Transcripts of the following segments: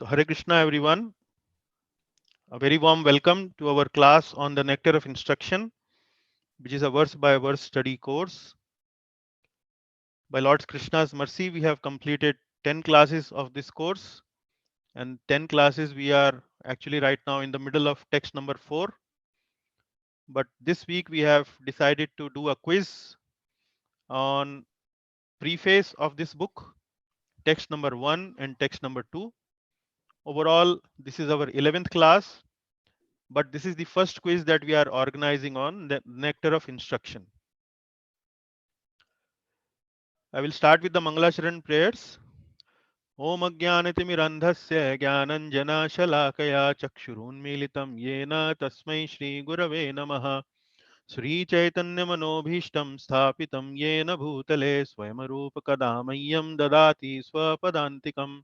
So Hare Krishna everyone. A very warm welcome to our class on the Nectar of Instruction, which is a verse by verse study course. By Lord Krishna's mercy, we have completed 10 classes of this course, and 10 classes we are actually right now in the middle of text number 4. But this week we have decided to do a quiz on preface of this book, text number 1 and text number 2. Overall, this is our 11th class, but this is the first quiz that we are organizing on the Nectar of Instruction. I will start with the Mangalasharan prayers. Om Ajnanatimirandhasya Jnananjana Chakshurunmilitam Yena Tasmai Shri Gurave Namaha Sri Chaitanya Manobhishtam Sthapitam Yena Bhutale Swayamarupa Dadati Swapadantikam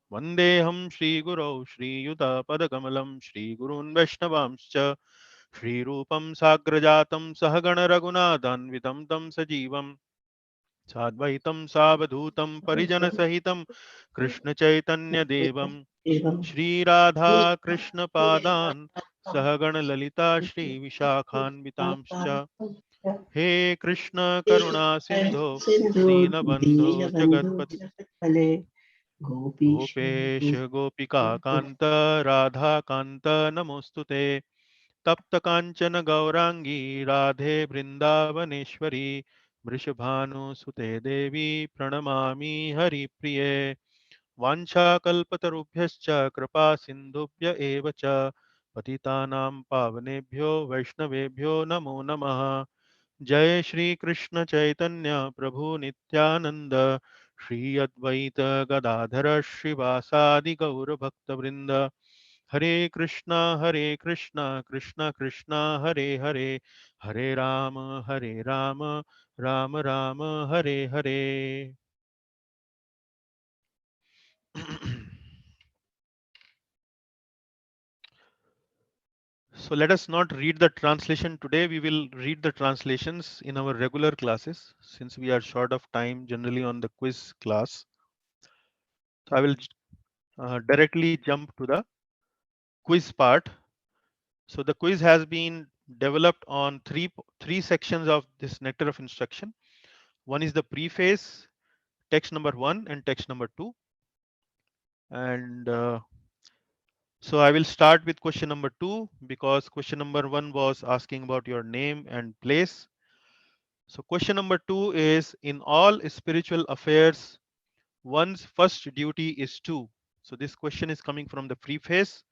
Vandeham Shri Gurau Shri Yuta Padakamalam Shri Gurun Vaishnavamscha Shri Rupam Sagrajatam Sahagana Raghunathanvitam Tam Sajivam साद्वैतं सावधूतं परिजनसहितं कृष्णचैतन्यदेवं Shri Radha कृष्णपादान् सहगणललिता श्रीविशाखान्वितांश्च हे कृष्ण करुणा सिन्धो दीनबन्धो जगत्पते गोपेश गोपिकान्त राधाकान्त नमोऽस्तुते तप्त कांचन गौरांगी राधे वृंदावनेश्वरी वृषभानुसुते देवी प्रणमामि हरिप्रिये वाञ्छाकल्पतरुभ्यश्च कृपा सिन्धुभ्य एव च पतितानां पावनेभ्यो वैष्णवेभ्यो नमो नमः। जय श्री कृष्ण चैतन्य प्रभु नित्यानंद श्री अद्वैत गदाधर श्रीवासादि गौर भक्तवृंद हरे Krishna Krishna Krishna Hare Hare Hare Ram Ram Ram Hare Hare So let us not read the translation today. We will read the translations in our regular classes since we are short of time generally on the quiz class. So I will directly jump to the quiz part. So the quiz has been developed on three sections of this Nectar of Instruction. One is the preface, text number 1 and text number 2. And so I will start with question number 2 because question number 1 was asking about your name and place. So question number 2 is, in all spiritual affairs, one's first duty is to. So this question is coming from the preface.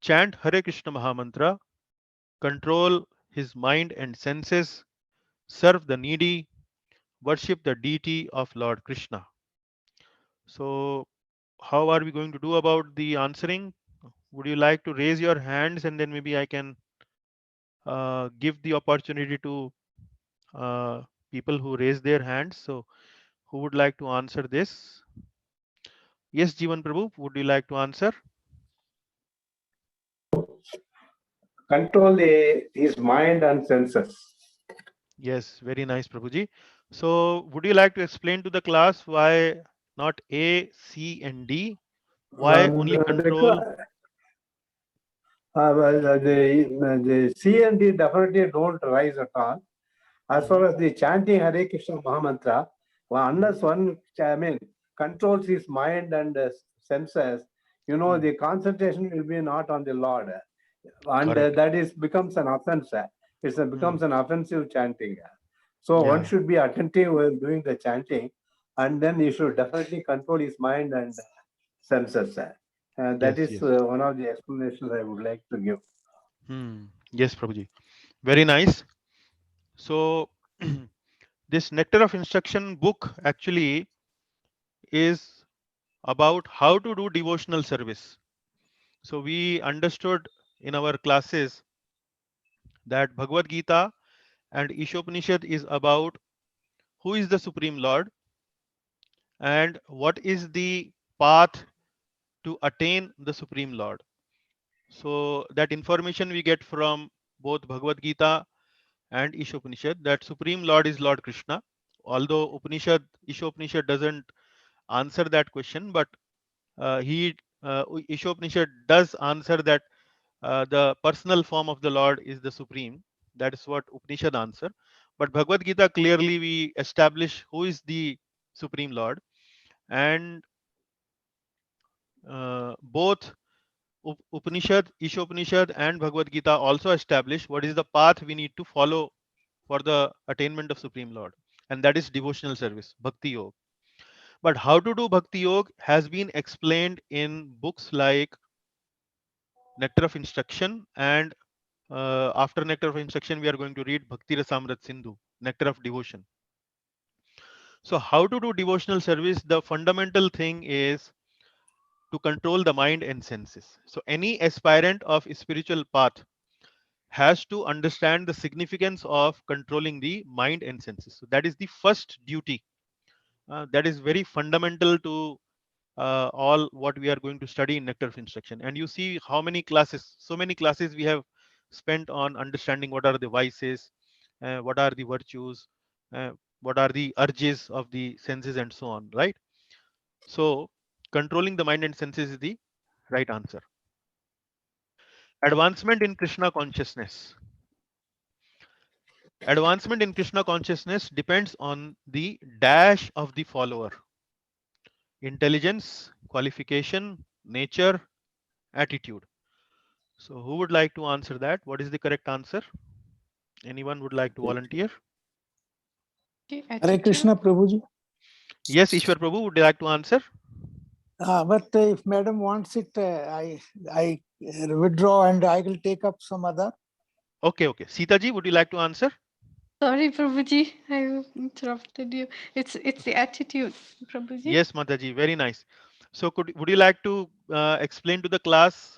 Chant Hare Krishna Mahamantra, control his mind and senses, serve the needy, worship the deity of Lord Krishna. So how are we going to do about the answering? Would you like to raise your hands and then maybe I can give the opportunity to people who raise their hands? So who would like to answer this? Yes, Jivan Prabhu, would you like to answer? Control his mind and senses. Yes, very nice, Prabhuji. So would you like to explain to the class why not A, C, and D? Why only control? The C and D definitely don't rise at all. As far as the chanting Hare Krishna Mahamantra, unless one, controls his mind and senses, the concentration will be not on the Lord. And that becomes an offense. It becomes an offensive chanting. So one should be attentive while doing the chanting, and then he should definitely control his mind and senses. That is one of the explanations I would like to give. Yes, Prabhuji. Very nice. So this Nectar of Instruction book actually is about how to do devotional service. So we understood in our classes that Bhagavad Gita and Ishopanishad is about who is the Supreme Lord and what is the path to attain the Supreme Lord. So that information we get from both Bhagavad Gita and Ishopanishad, that Supreme Lord is Lord Krishna. Although Ishopanishad doesn't answer that question, but he Ishopanishad does answer that the personal form of the Lord is the supreme. That is what Upanishad answer. But Bhagavad Gita clearly we establish who is the supreme Lord, and both Upanishad, Ishopanishad, and Bhagavad Gita also establish what is the path we need to follow for the attainment of Supreme Lord, and that is devotional service, Bhakti Yoga. But how to do Bhakti Yoga has been explained in books like Nectar of Instruction, and after Nectar of Instruction, we are going to read Bhakti Rasamrit Sindhu, Nectar of Devotion. So, how to do devotional service? The fundamental thing is to control the mind and senses. So, any aspirant of spiritual path has to understand the significance of controlling the mind and senses. So, that is the first duty. That is very fundamental to all what we are going to study in Nectar of Instruction. And you see how many classes, so many classes we have spent on understanding what are the vices, what are the virtues, uh, what are the urges of the senses, and so on, right? So, controlling the mind and senses is the right answer. Advancement in Krishna consciousness. Advancement in Krishna consciousness depends on the dash of the follower: intelligence, qualification, nature, attitude. So, who would like to answer that? What is the correct answer? Anyone would like to volunteer? Okay, Hare attitude. Krishna, Prabhuji. Yes, Ishwar Prabhu, would you like to answer? But if madam wants it, I withdraw and I will take up some other. Okay, okay. Sita ji, would you like to answer? Sorry, Prabhuji, I interrupted you. It's the attitude, Prabhuji. Yes, Mataji, very nice. So, would you like to explain to the class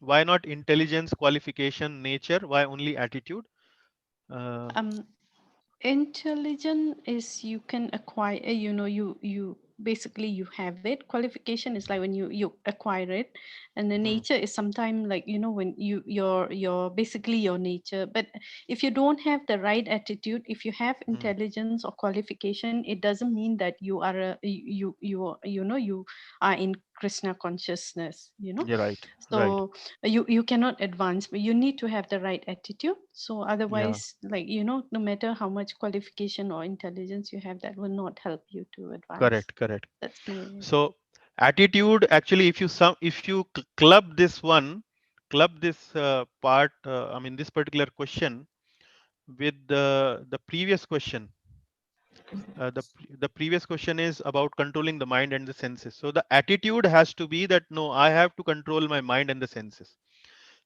why not intelligence, qualification, nature? Why only attitude? Uh, Intelligence is you can acquire, you basically you have it. Qualification is like when you acquire it, and the nature is sometimes like when your basically your nature. But if you don't have the right attitude, if you have intelligence or qualification, it doesn't mean that you are you are in Krishna consciousness. you're right. Right. So you cannot advance, but you need to have the right attitude. So Yeah. otherwise, like no matter how much qualification or intelligence you have, that will not help you to advance. Correct. Correct. That's my So, attitude actually, if you club this one, club this part. I mean, this particular question with the previous question. The previous question is about controlling the mind and the senses. So the attitude has to be that no, I have to control my mind and the senses.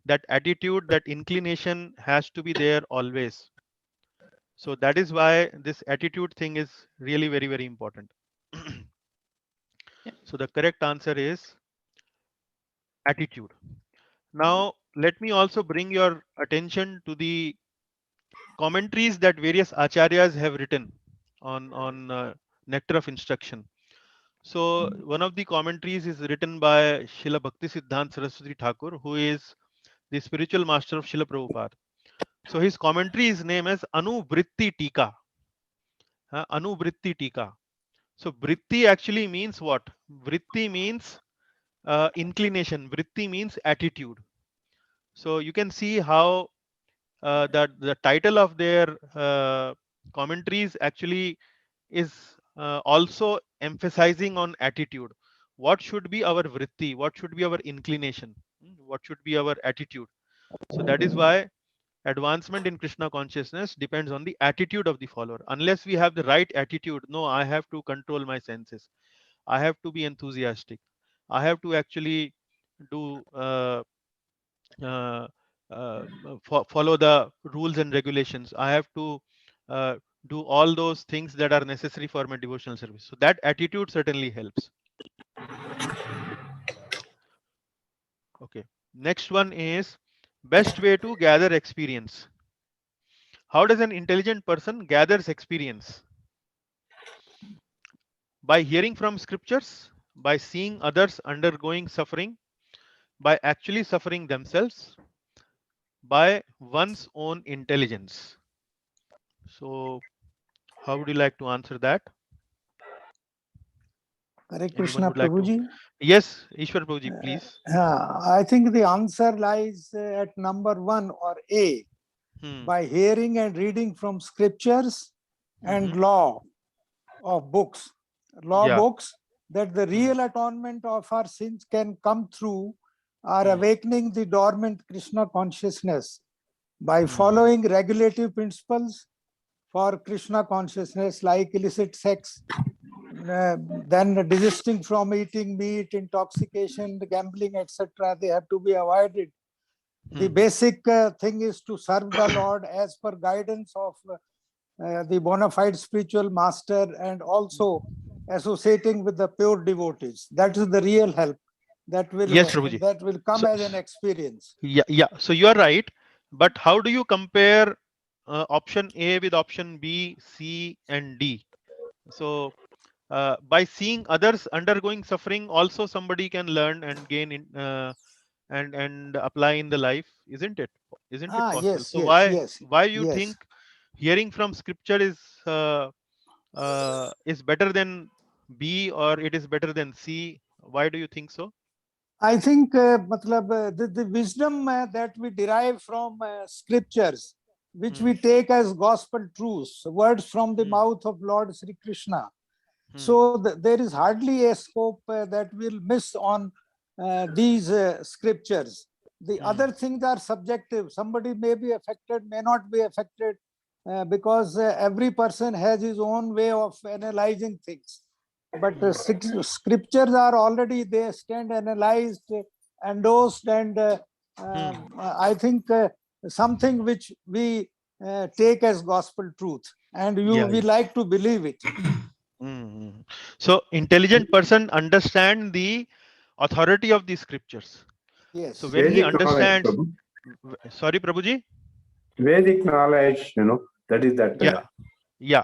That attitude, that inclination has to be there always. So that is why this attitude thing is really very, very important. So the correct answer is attitude. Now let me also bring your attention to the commentaries that various acharyas have written on Nectar of Instruction. So one of the commentaries is written by Srila Bhaktisiddhanta Saraswati Thakur, who is the spiritual master of Srila Prabhupada. So his commentary is named as Anuvritti Tika. Anuvritti Tika. So vritti actually means what? Vritti means inclination. Vritti means attitude. So you can see how that the title of their commentaries actually is also emphasizing on attitude. What should be our vritti? What should be our inclination? What should be our attitude? So that is why advancement in Krishna consciousness depends on the attitude of the follower. Unless we have the right attitude, no, I have to control my senses. I have to be enthusiastic. I have to actually do uh, follow the rules and regulations. I have to uh, do all those things that are necessary for my devotional service. So that attitude certainly helps. Okay. Next one is best way to gather experience. How does an intelligent person gathers experience? By hearing from scriptures, by seeing others undergoing suffering, by actually suffering themselves, by one's own intelligence. So how would you like to answer that? Hare Anyone Krishna, would like to? Prabhuji. Yes, Ishwar Prabhuji, please. I think the answer lies at number 1 or A, by hearing and reading from scriptures and law of books. Law Yeah. books, that the real atonement of our sins can come through our awakening the dormant Krishna consciousness by following regulative principles for Krishna consciousness, like illicit sex, then desisting from eating meat, intoxication, gambling, etc. They have to be avoided. The basic thing is to serve the Lord as per guidance of the bona fide spiritual master, and also associating with the pure devotees. That is the real help that will Yes, Prabhuji. that will come So, as an experience. yeah. So you are right, but how do you compare option A with option B, C, and D? So by seeing others undergoing suffering, also somebody can learn and gain in, and apply in the life, isn't it? Isn't it possible? Yes, So yes, why you yes. think hearing from scripture is better than B, or it is better than C? Why do you think so? I think the wisdom that we derive from scriptures, which we take as gospel truths, words from the mouth of Lord Sri Krishna. So there is hardly a scope that we'll miss on these scriptures. The other things are subjective. Somebody may be affected, may not be affected, because every person has his own way of analyzing things. But scriptures are already, they stand analyzed, endorsed, and I think something which we take as gospel truth, and we like to believe it. So intelligent person understand the authority of the scriptures. Yes. So when he Vedic knowledge, understands, Prabhu. sorry, Prabhuji. Vedic knowledge, that is that. Yeah.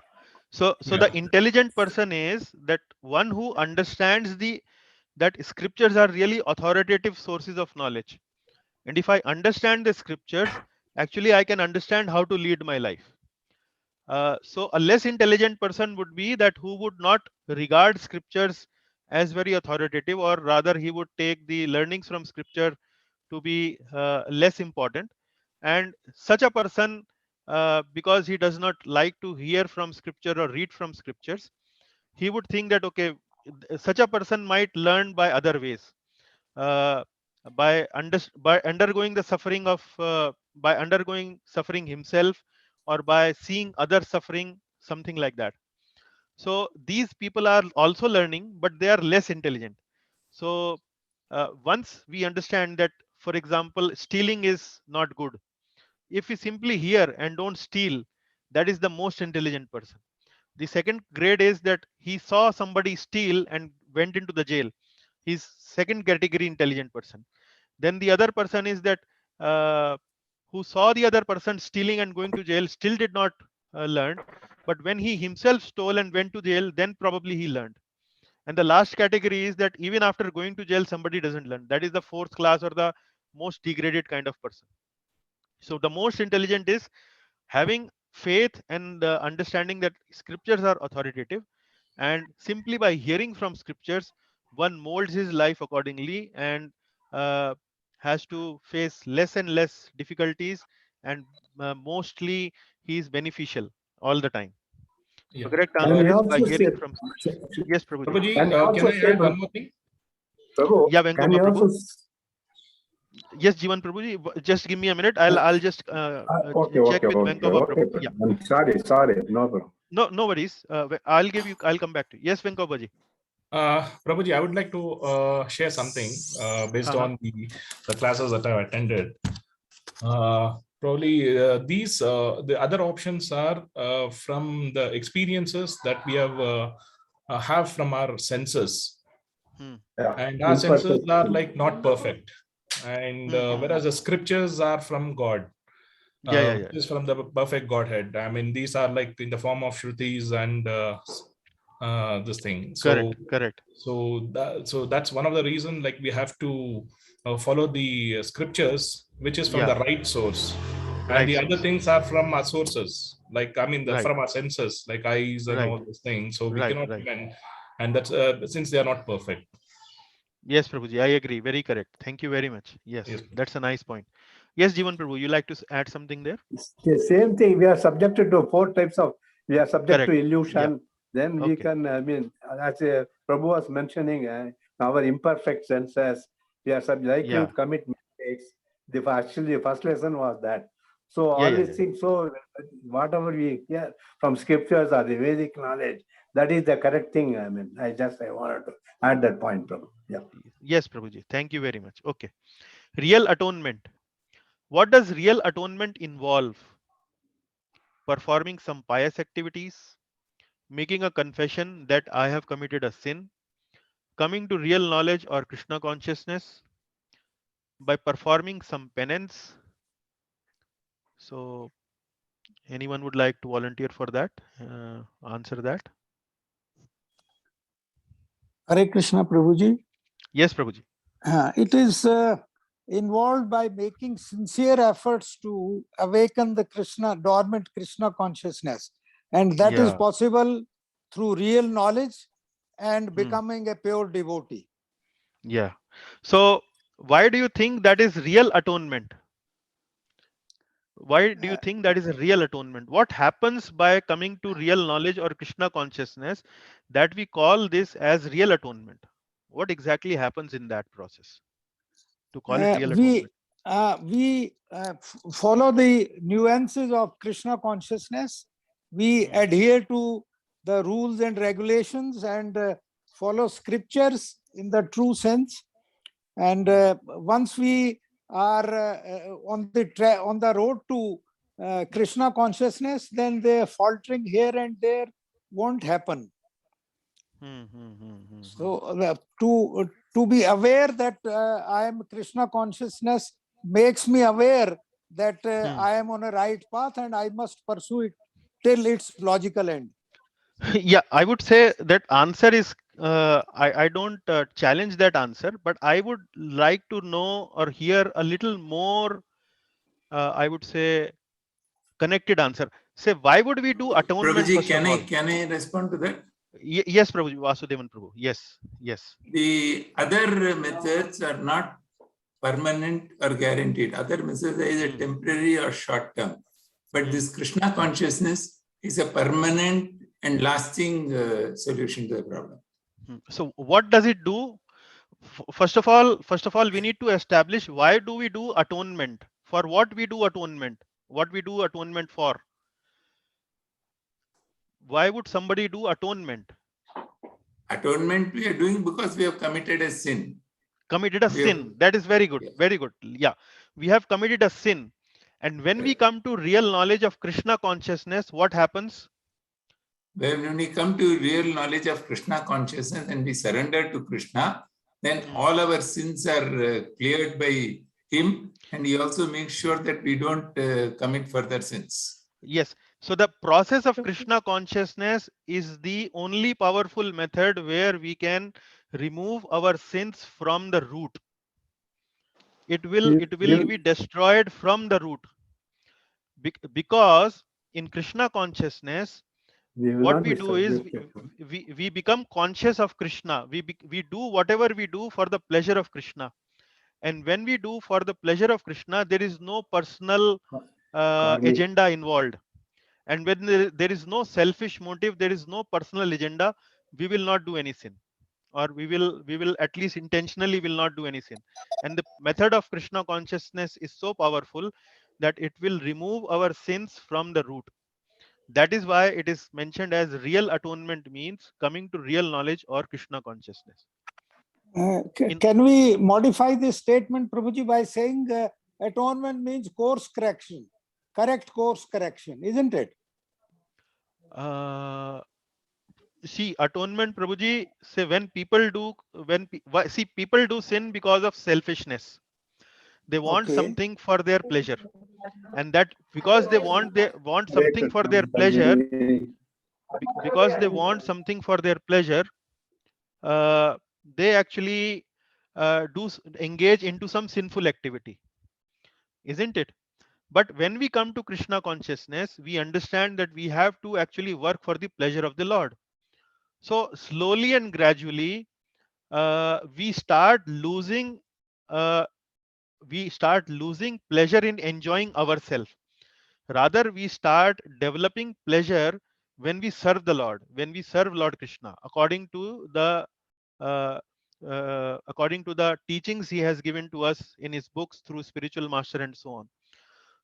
So the intelligent person is that one who understands that scriptures are really authoritative sources of knowledge. And if I understand the scriptures, actually I can understand how to lead my life. So a less intelligent person would be that who would not regard scriptures as very authoritative, or rather he would take the learnings from scripture to be less important. And such a person, because he does not like to hear from scripture or read from scriptures, he would think that, okay, such a person might learn by other ways, by undergoing the suffering of by undergoing suffering himself, or by seeing others suffering, something like that. So these people are also learning, but they are less intelligent. So once we understand that, for example, stealing is not good, if we simply hear and don't steal, that is the most intelligent person. The second grade is that he saw somebody steal and went into the jail. He's second category intelligent person. Then the other person is that who saw the other person stealing and going to jail, still did not learn, but when he himself stole and went to jail, then probably he learned. And the last category is that even after going to jail, somebody doesn't learn. That is the fourth class, or the most degraded kind of person. So the most intelligent is having faith and understanding that scriptures are authoritative, and simply by hearing from scriptures, one molds his life accordingly, and has to face less and less difficulties, and mostly he is beneficial all the time. So correct answer is by hearing from scriptures. Yes, Prabhuji. Prabhuji, Can you also can I say, add one more thing? Prabhu, Yeah, can Venkova you Prabhu. also Yes, Jivan Prabhuji, just give me a minute. I'll just check with Venkova Prabhu. Yeah. I'm sorry, no problem. No worries. I'll come back to you. Yes, Venkova ji. Prabhuji, I would like to share something based on the classes that I've attended. Probably the other options are from the experiences that we have from our senses. And our senses are like not perfect. And whereas the scriptures are from God. Which is from the perfect Godhead. I mean, these are like in the form of Shrutis and this thing. So correct. So that's one of the reasons, like, we have to follow the scriptures, which is from the right source. And the other things are from our sources, like, I mean, from our senses, like eyes and all those things. So we cannot even and that's since they are not perfect. Yes, Prabhuji, I agree. Very correct. Thank you very much. Yes, Yes. that's a nice point. Yes, Jivan Prabhu, you like to add something there? The same thing. We are subjected to 4 types of. We are subject Correct. to illusion. Yeah. Then we Okay. can. I mean, as Prabhu was mentioning, our imperfect senses. We are likely Yeah. to commit mistakes. The first lesson was that. So all Yeah, these yeah. things. So whatever we hear from scriptures or the Vedic knowledge, that is the correct thing. I mean, I wanted to add that point, Prabhu. Yeah. Yes, Prabhuji. Thank you very much. Okay. Real atonement. What does real atonement involve? Performing some pious activities, making a confession that I have committed a sin, coming to real knowledge or Krishna consciousness, by performing some penance. So anyone would like to volunteer for that? Answer that. Hare Krishna, Prabhuji. Yes, Prabhuji. It is involved by making sincere efforts to awaken the dormant Krishna consciousness. And that is possible through real knowledge and becoming a pure devotee. Yeah. So why do you think that is real atonement? Why do you think that is a real atonement? What happens by coming to real knowledge or Krishna consciousness that we call this as real atonement? What exactly happens in that process to call it real atonement? We follow the nuances of Krishna consciousness. We adhere to the rules and regulations and follow scriptures in the true sense. And once we are on the road to Krishna consciousness, then the faltering here and there won't happen. So to be aware that I am Krishna consciousness makes me aware that I am on a right path and I must pursue it till its logical end. Yeah, I would say that answer is I don't challenge that answer, but I would like to know or hear a little more, I would say, connected answer. Say, why would we do atonement? Prabhuji, First of all, can I respond to that? Yes, Prabhuji, Vasudevan Prabhu. Yes, yes. The other methods are not permanent or guaranteed. Other methods are either temporary or short term. But this Krishna consciousness is a permanent and lasting solution to the problem. So what does it do? First of all, we need to establish why do we do atonement? For what we do atonement? What we do atonement for? Why would somebody do atonement? Atonement we are doing because we have committed a sin. Committed a sin. That is very good. Yeah. Very good. Yeah. We have committed a sin. And when we come to real knowledge of Krishna consciousness, what happens? When we come to real knowledge of Krishna consciousness and we surrender to Krishna, then all our sins are cleared by him, and he also makes sure that we don't commit further sins. Yes. So the process of Krishna consciousness is the only powerful method where we can remove our sins from the root. It will be destroyed from the root. Because in Krishna consciousness, what we do is we become conscious of Krishna. We do whatever we do for the pleasure of Krishna. And when we do for the pleasure of Krishna, there is no personal agenda involved. And when there is no selfish motive, there is no personal agenda, we will not do any sin, or we will at least intentionally will not do any sin. And the method of Krishna consciousness is so powerful that it will remove our sins from the root. That is why it is mentioned as real atonement, means coming to real knowledge or Krishna consciousness. Can we modify this statement, Prabhuji, by saying atonement means course correction, correct course correction, isn't it? See, atonement, Prabhuji, say when people do, people do sin because of selfishness. They want something for their pleasure, and that because they want something for their pleasure, they actually engage into some sinful activity, isn't it? But when we come to Krishna consciousness, we understand that we have to actually work for the pleasure of the Lord. So slowly and gradually, we start losing pleasure in enjoying ourselves. Rather, we start developing pleasure when we serve the Lord, when we serve Lord Krishna, uh, according to the teachings he has given to us in his books through spiritual master and so on.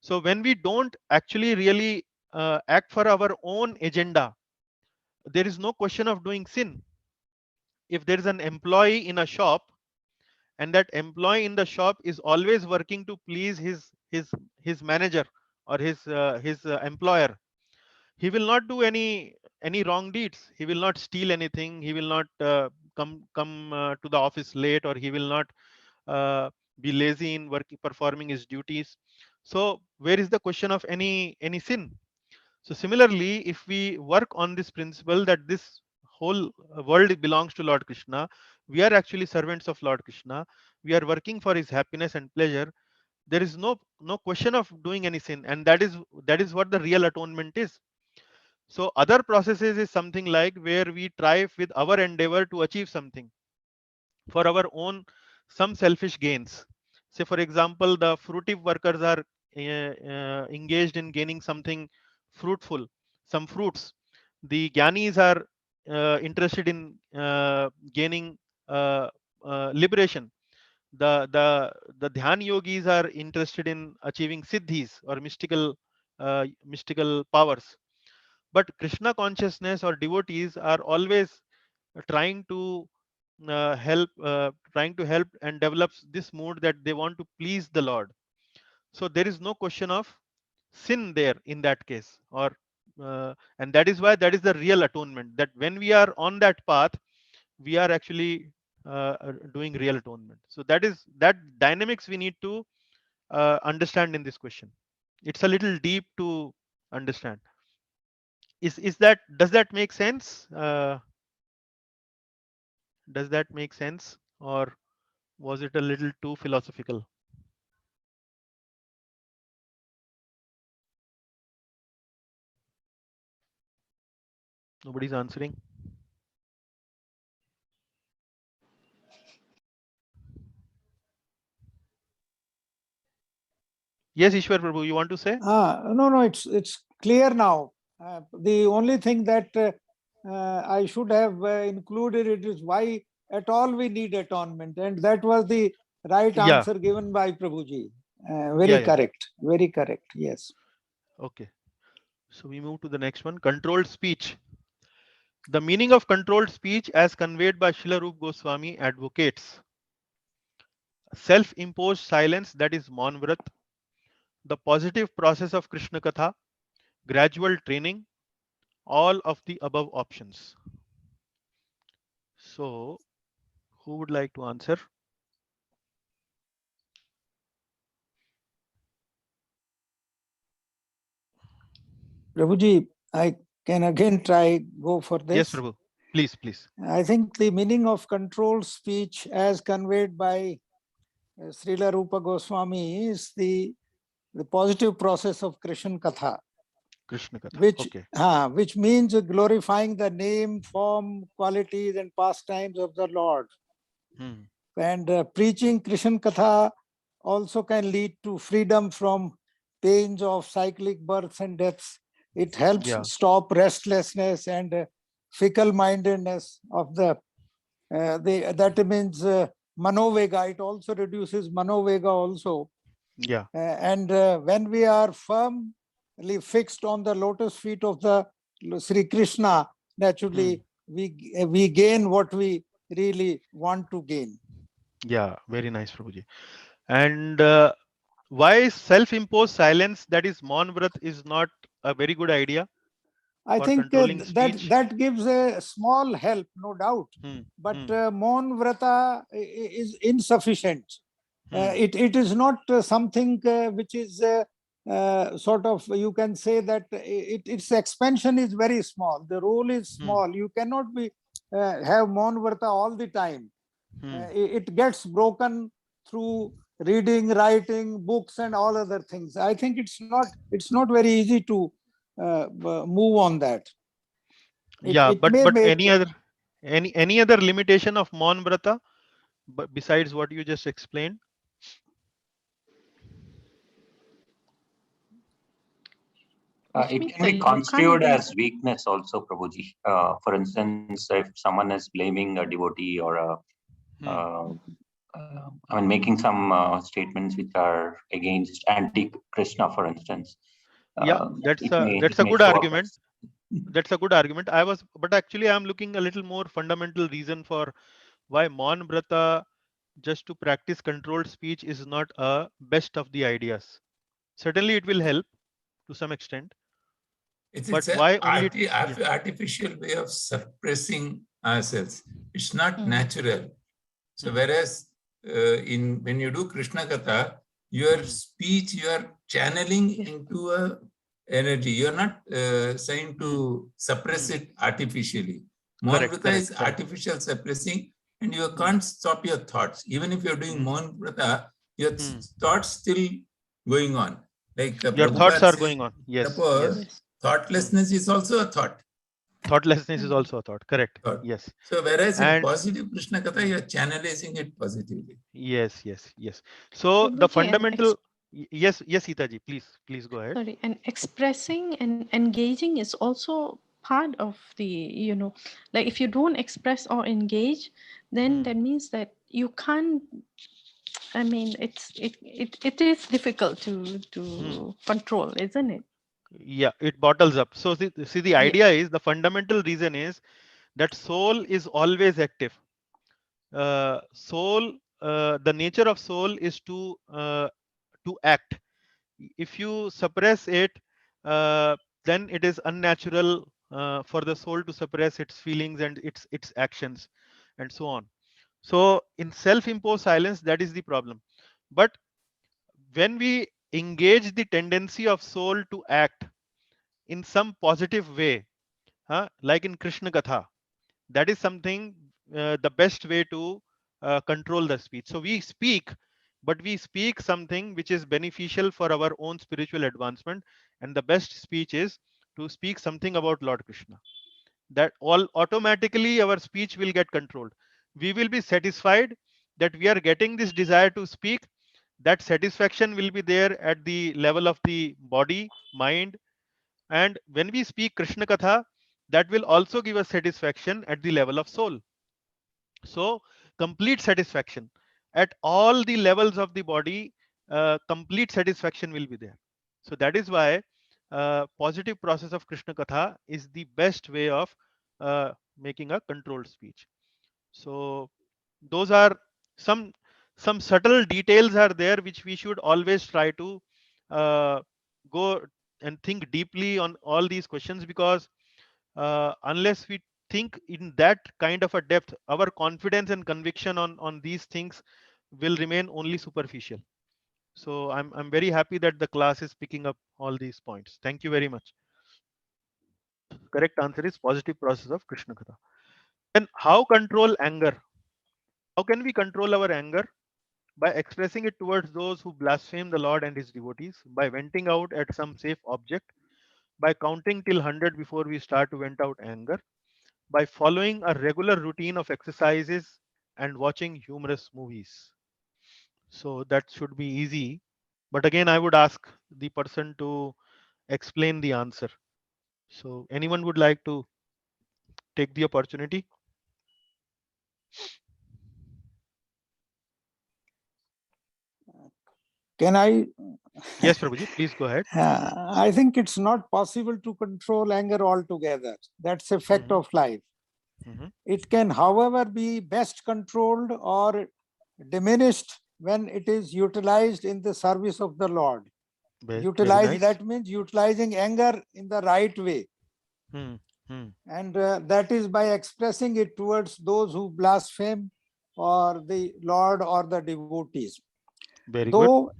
So when we don't actually really act for our own agenda, there is no question of doing sin. If there is an employee in a shop and that employee in the shop is always working to please his manager or his employer, he will not do any wrong deeds. He will not steal anything. He will not come to the office late, or he will not be lazy in performing his duties. So where is the question of any sin? So similarly, if we work on this principle that this whole world belongs to Lord Krishna, we are actually servants of Lord Krishna, we are working for his happiness and pleasure, there is no question of doing any sin, and that is what the real atonement is. So other processes is something like where we try with our endeavor to achieve something for our own some selfish gains. Say for example, the fruitive workers are engaged in gaining something fruitful, some fruits. The gyanis are interested in gaining liberation. The dhyan yogis are interested in achieving siddhis or mystical powers. But Krishna consciousness or devotees are always trying to help and develops this mood that they want to please the Lord. So there is no question of sin there in that case, and that is why that is the real atonement. That when we are on that path, we are actually doing real atonement. So that dynamics we need to understand in this question. It's a little deep to understand. Does that make sense? Does that make sense, or was it a little too philosophical? Nobody's answering. Yes, Ishwar Prabhu, you want to say? No, it's clear now. The only thing that I should have included it is why at all we need atonement, and that was the right Yeah. answer given by Prabhuji. Very correct. Very correct. Yes. Okay. So we move to the next one. Controlled speech. The meaning of controlled speech as conveyed by Srila Rupa Goswami advocates self-imposed silence, that is Maun Vrat, the positive process of Krishna Katha, gradual training, all of the above options. So who would like to answer? Prabhuji, I can again go for this. Yes, Prabhu. Please. I think the meaning of controlled speech as conveyed by Srila Rupa Goswami is the positive process of Krishna Katha. Krishna Katha. Which means glorifying the name, form, qualities, and pastimes of the Lord. And preaching Krishna Katha also can lead to freedom from pains of cyclic births and deaths. It helps stop restlessness and fickle-mindedness of that means manovega. It also reduces manovega also. And when we are firmly fixed on the lotus feet of the Sri Krishna, naturally we gain what we really want to gain. Yeah, very nice, Prabhuji. And why self-imposed silence, that is Maun Vrat, is not a very good idea? I think that gives a small help, no doubt. But Maun Vrata is insufficient. It is not something which is sort of, you can say that its expansion is very small. The role is small. You cannot have Maun Vrata all the time. It gets broken through reading, writing, books, and all other things. I think it's not very easy to move on that. But any other, Any other limitation of Maun Vrata besides what you just explained? It can be construed as weakness also, Prabhuji. For instance, if someone is blaming a devotee or making some statements which are against anti-Krishna, for instance. Yeah, that's a good argument. That's a good argument. But actually I'm looking a little more fundamental reason for why Maun Vrata, just to practice controlled speech, is not a best of the ideas. Certainly it will help to some extent. It's why only artificial way of suppressing ourselves. It's not natural. So whereas when you do Krishna Katha, your speech, you are channeling into a energy. You're not trying to suppress it artificially. Maun Vrata is artificial suppressing, and you can't stop your thoughts. Even if you're doing Maun Vrata, your thoughts still going on. Like your thoughts are going on. Yes. Thoughtlessness is also a thought. Thoughtlessness is also a thought. Correct. Yes. So whereas in positive Krishna Katha, you are channelizing it positively. Yes. So the fundamental. Yes, Sitaji, please go ahead. Sorry, and expressing and engaging is also part of the, like if you don't express or engage, then that means that you can't. I mean, it is difficult to control, isn't it? Yeah, it bottles up. So see the idea is, the fundamental reason is that soul is always active. The nature of soul is to act. If you suppress it, then it is unnatural for the soul to suppress its feelings and its actions and so on. So in self-imposed silence, that is the problem. But when we engage the tendency of soul to act in some positive way, like in Krishna Katha, that is something, the best way to control the speech. So we speak, but we speak something which is beneficial for our own spiritual advancement, and the best speech is to speak something about Lord Krishna. That all automatically our speech will get controlled. We will be satisfied that we are getting this desire to speak. That satisfaction will be there at the level of the body, mind, and when we speak Krishna Katha, that will also give us satisfaction at the level of soul. So complete satisfaction at all the levels of the body, complete satisfaction will be there. So that is why positive process of Krishna Katha is the best way of making a controlled speech. So those are some subtle details are there which we should always try to go and think deeply on all these questions, because unless we think in that kind of a depth, our confidence and conviction on these things will remain only superficial. So I'm very happy that the class is picking up all these points. Thank you very much. Correct answer is positive process of Krishna Katha. Then how control anger? How can we control our anger? By expressing it towards those who blaspheme the Lord and his devotees, by venting out at some safe object, by counting till 100 before we start to vent out anger, by following a regular routine of exercises and watching humorous movies. So that should be easy. But again, I would ask the person to explain the answer. So anyone would like to take the opportunity? Can I? Yes, Prabhuji, please go ahead. I think it's not possible to control anger altogether. That's a fact of life. It can, however, be best controlled or diminished when it is utilized in the service of the Lord. Utilize, that means utilizing anger in the right way. And that is by expressing it towards those who blaspheme or the Lord or the devotees. Though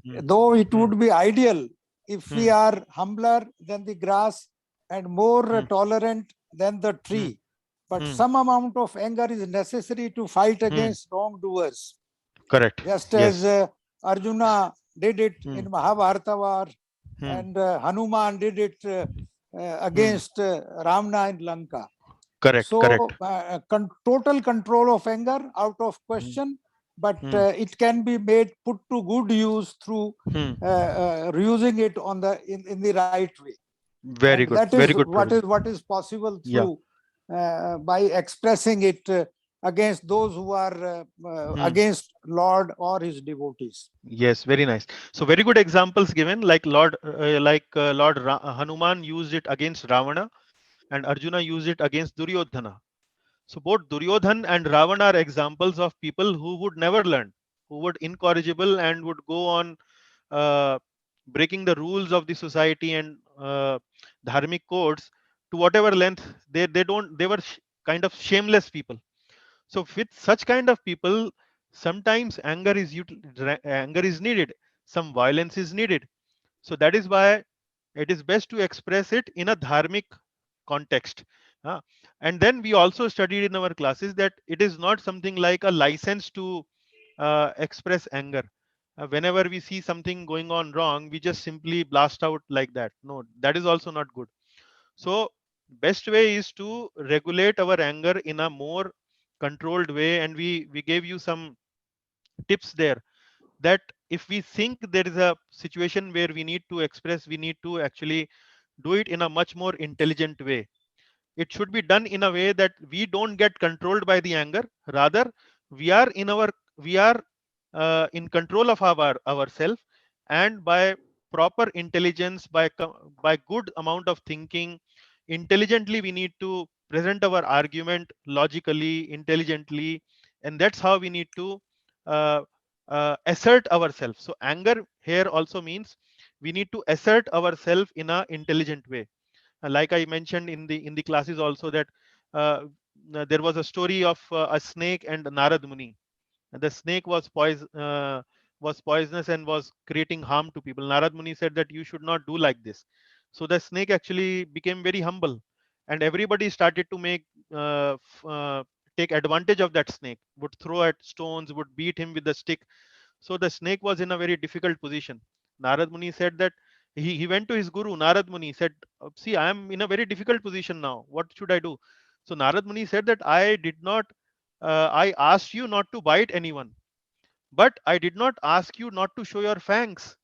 it would be ideal if we are humbler than the grass and more tolerant than the tree. But some amount of anger is necessary to fight against wrongdoers. Correct. Just as Arjuna did it in Mahabharata war, and Hanuman did it against Ravana in Lanka. Correct. So Correct. total control of anger out of question, but it can be put to good use through using it on in the right way. Very And good. that is Very good. what is possible through by expressing it against those who are against Lord or his devotees. Yes, very nice. So very good examples given, like Lord Hanuman used it against Ravana, and Arjuna used it against Duryodhana. So both Duryodhan and Ravana are examples of people who would never learn, who would incorrigible and would go on breaking the rules of the society and dharmic codes to whatever length. They were kind of shameless people. So with such kind of people, sometimes anger is needed, some violence is needed. So that is why it is best to express it in a dharmic context. And then we also studied in our classes that it is not something like a license to express anger. Whenever we see something going on wrong, we just simply blast out like that. No, that is also not good. So best way is to regulate our anger in a more controlled way, and we gave you some tips there, that if we think there is a situation where we need to express, we need to actually do it in a much more intelligent way. It should be done in a way that we don't get controlled by the anger, rather we are in control of ourselves, and by proper intelligence, by good amount of thinking intelligently, we need to present our argument logically, intelligently, and that's how we need to uh, assert ourselves. So anger here also means we need to assert ourselves in a intelligent way. Like I mentioned in the classes also, that uh, there was a story of a snake and Narad Muni. And the snake was poisonous and was creating harm to people. Narad Muni said that you should not do like this. So the snake actually became very humble, and everybody started to take advantage of that snake, would throw at stones, would beat him with the stick. So the snake was in a very difficult position. Narad Muni said that he went to his guru. Narad Muni said, see, I am in a very difficult position now. What should I do? So Narad Muni said that I asked you not to bite anyone, but I did not ask you not to show your fangs.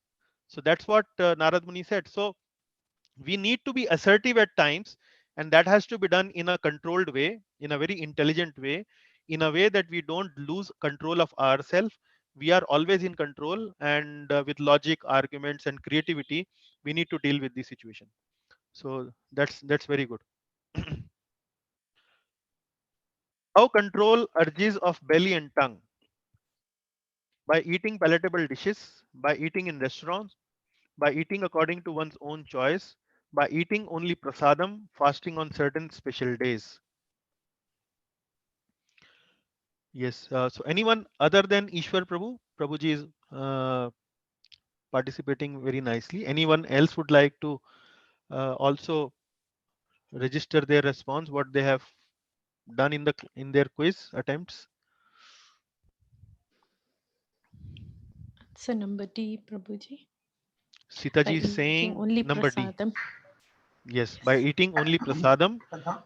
So that's what Narad Muni said. So we need to be assertive at times, and that has to be done in a controlled way, in a very intelligent way, in a way that we don't lose control of ourselves. We are always in control, and with logic, arguments, and creativity, we need to deal with the situation. So that's very good. How control urges of belly and tongue? By eating palatable dishes, by eating in restaurants, by eating according to one's own choice, by eating only prasadam, fasting on certain special days. Yes. So anyone other than Ishwar Prabhu? Prabhuji is participating very nicely. Anyone else would like to also register their response, what they have done in their quiz attempts? So number D, Prabhuji. Sitaji is saying only number D. prasadam. Yes, by eating only prasadam,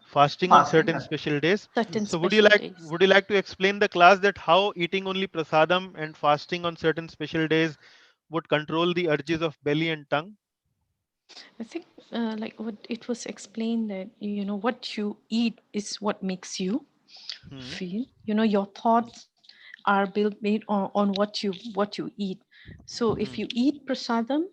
fasting on certain special days. So would you like to explain the class that how eating only prasadam and fasting on certain special days would control the urges of belly and tongue? I think like what it was explained, that you know what you eat is what makes you feel. You know, your thoughts are built made on what you eat. So if you eat prasadam,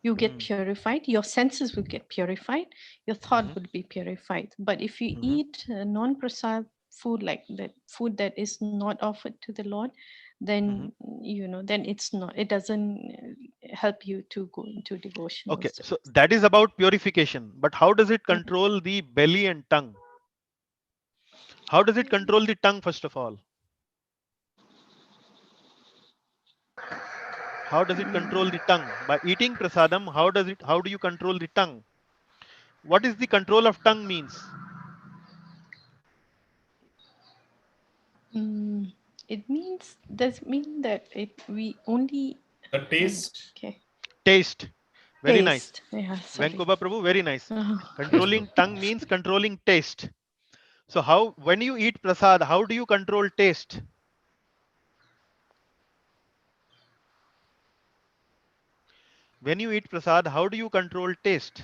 you get purified, your senses will get purified, your thought will be purified. But if you eat non-prasad food, like that food that is not offered to the Lord, then you know, then it doesn't help you to go into devotion. Okay, so that is about purification, but how does it control the belly and tongue? How does it control the tongue, first of all? How does it control the tongue? By eating prasadam, how do you control the tongue? What is the control of tongue means? It means, does mean that we only The taste. okay. Taste. Very nice. Yeah, sorry. Venkoba Prabhu, very nice. Controlling tongue means controlling taste. So when you eat prasad, how do you control taste? When you eat prasad, how do you control taste?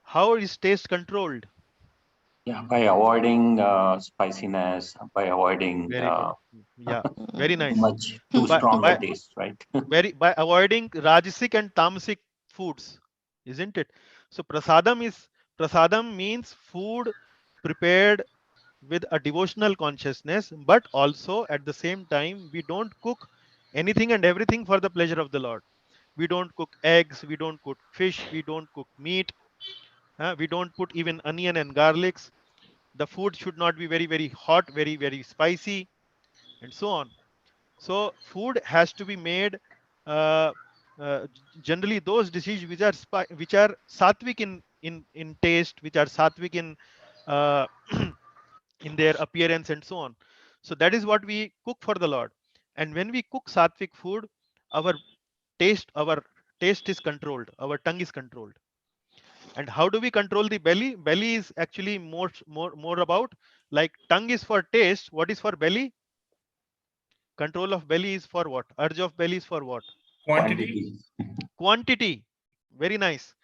How is taste controlled? Yeah, by avoiding spiciness, by avoiding Very good. Yeah, very nice. too strong By a taste, right? by avoiding rajasic and tamasic foods, isn't it? So prasadam means food prepared with a devotional consciousness, but also at the same time we don't cook anything and everything for the pleasure of the Lord. We don't cook eggs, we don't cook fish, we don't cook meat, we don't put even onion and garlics. The food should not be very hot, very spicy, and so on. So food has to be made uh, generally those dishes which are sattvic in taste, which are sattvic in uh, in their appearance and so on. So that is what we cook for the Lord. And when we cook sattvic food, our taste is controlled, our tongue is controlled. And how do we control the belly? Belly is actually more about, like tongue is for taste. What is for belly? Control of belly is for what? Urge of belly is for what? Quantity. Quantity. Very nice.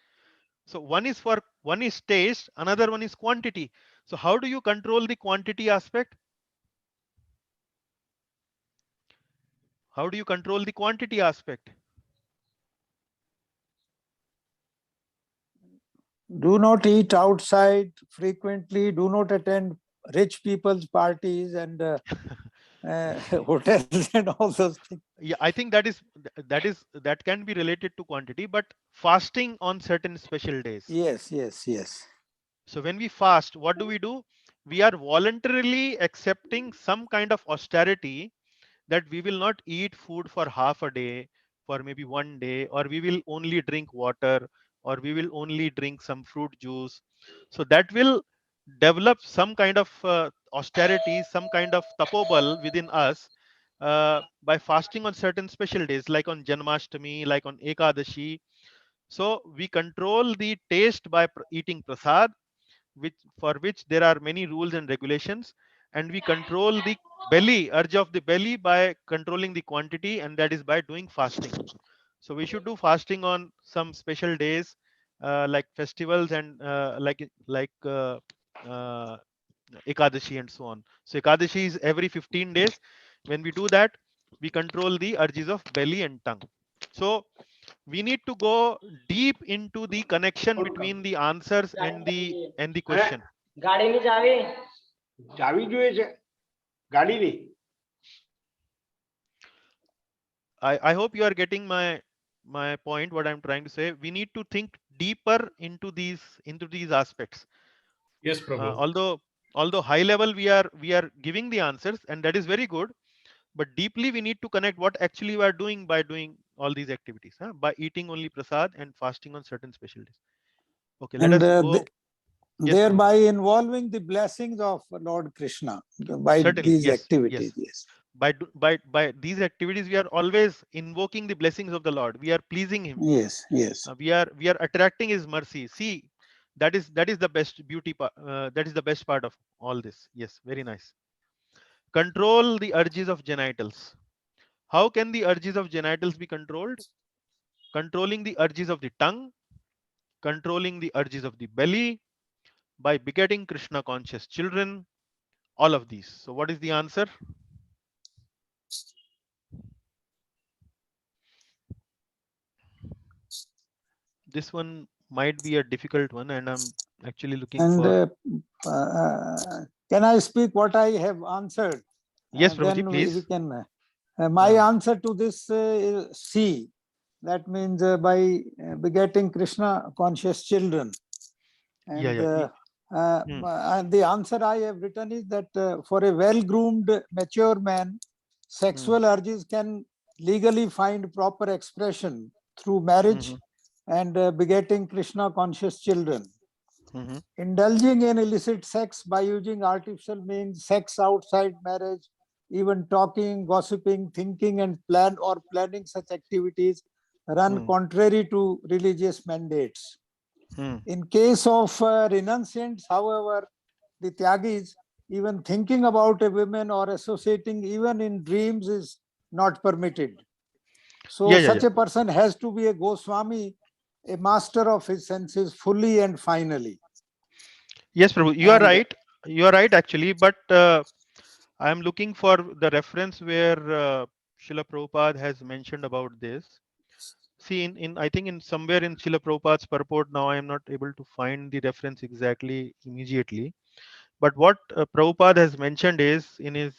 So one is taste, another one is quantity. So how do you control the quantity aspect? How do you control the quantity aspect? Do not eat outside frequently. Do not attend rich people's parties and hotels and all those things. Yeah, I think that can be related to quantity, but fasting on certain special days. Yes. So when we fast, what do? We are voluntarily accepting some kind of austerity, that we will not eat food for half a day, for maybe one day, or we will only drink water, or we will only drink some fruit juice. So that will develop some kind of austerity, some kind of tapobal within us by fasting on certain special days, like on Janmashtami, like on Ekadashi. So we control the taste by eating prasad, for which there are many rules and regulations, and we control the urge of the belly by controlling the quantity, and that is by doing fasting. So we should do fasting on some special days, like festivals and uh, Ekadashi and so on. So Ekadashi is every 15 days. When we do that, we control the urges of belly and tongue. So we need to go deep into the connection between the answers and the question. I hope you are getting my point, what I'm trying to say. We need to think deeper into these aspects. Yes, Prabhu. Although high level we are giving the answers, and that is very good, but deeply we need to connect what actually we are doing by doing all these activities, by eating only prasad and fasting on certain special days. Okay, let And us go. Yes, thereby involving the blessings of Lord Krishna by certainly, these yes, activities. yes. By these activities, we are always invoking the blessings of the Lord. We are pleasing Him. Yes. We are attracting His mercy. See, that is the best beauty part. That is the best part of all this. Yes, very nice. Control the urges of genitals. How can the urges of genitals be controlled? Controlling the urges of the tongue, controlling the urges of the belly, by begetting Krishna conscious children, all of these. So what is the answer? This one might be a difficult one, and I'm actually looking for. Can I speak what I have answered? Yes, Prabhuji, then please. we can. My answer to this is C. That means by begetting Krishna conscious children. And, and the answer I have written is that for a well-groomed, mature man, sexual urges can legally find proper expression through marriage and begetting Krishna conscious children. Indulging in illicit sex by using artificial means, sex outside marriage, even talking, gossiping, thinking and planning such activities run contrary to religious mandates. In case of renunciants, however, the Tyagis, even thinking about a woman or associating even in dreams is not permitted. So such a person has to be a Goswami, a master of his senses fully and finally. Yes, Prabhu, you are right. You are right, actually. But I am looking for the reference where Srila Prabhupada has mentioned about this. See, I think in somewhere in Srila Prabhupada's purport, now I am not able to find the reference exactly immediately. But what Prabhupada has mentioned is in his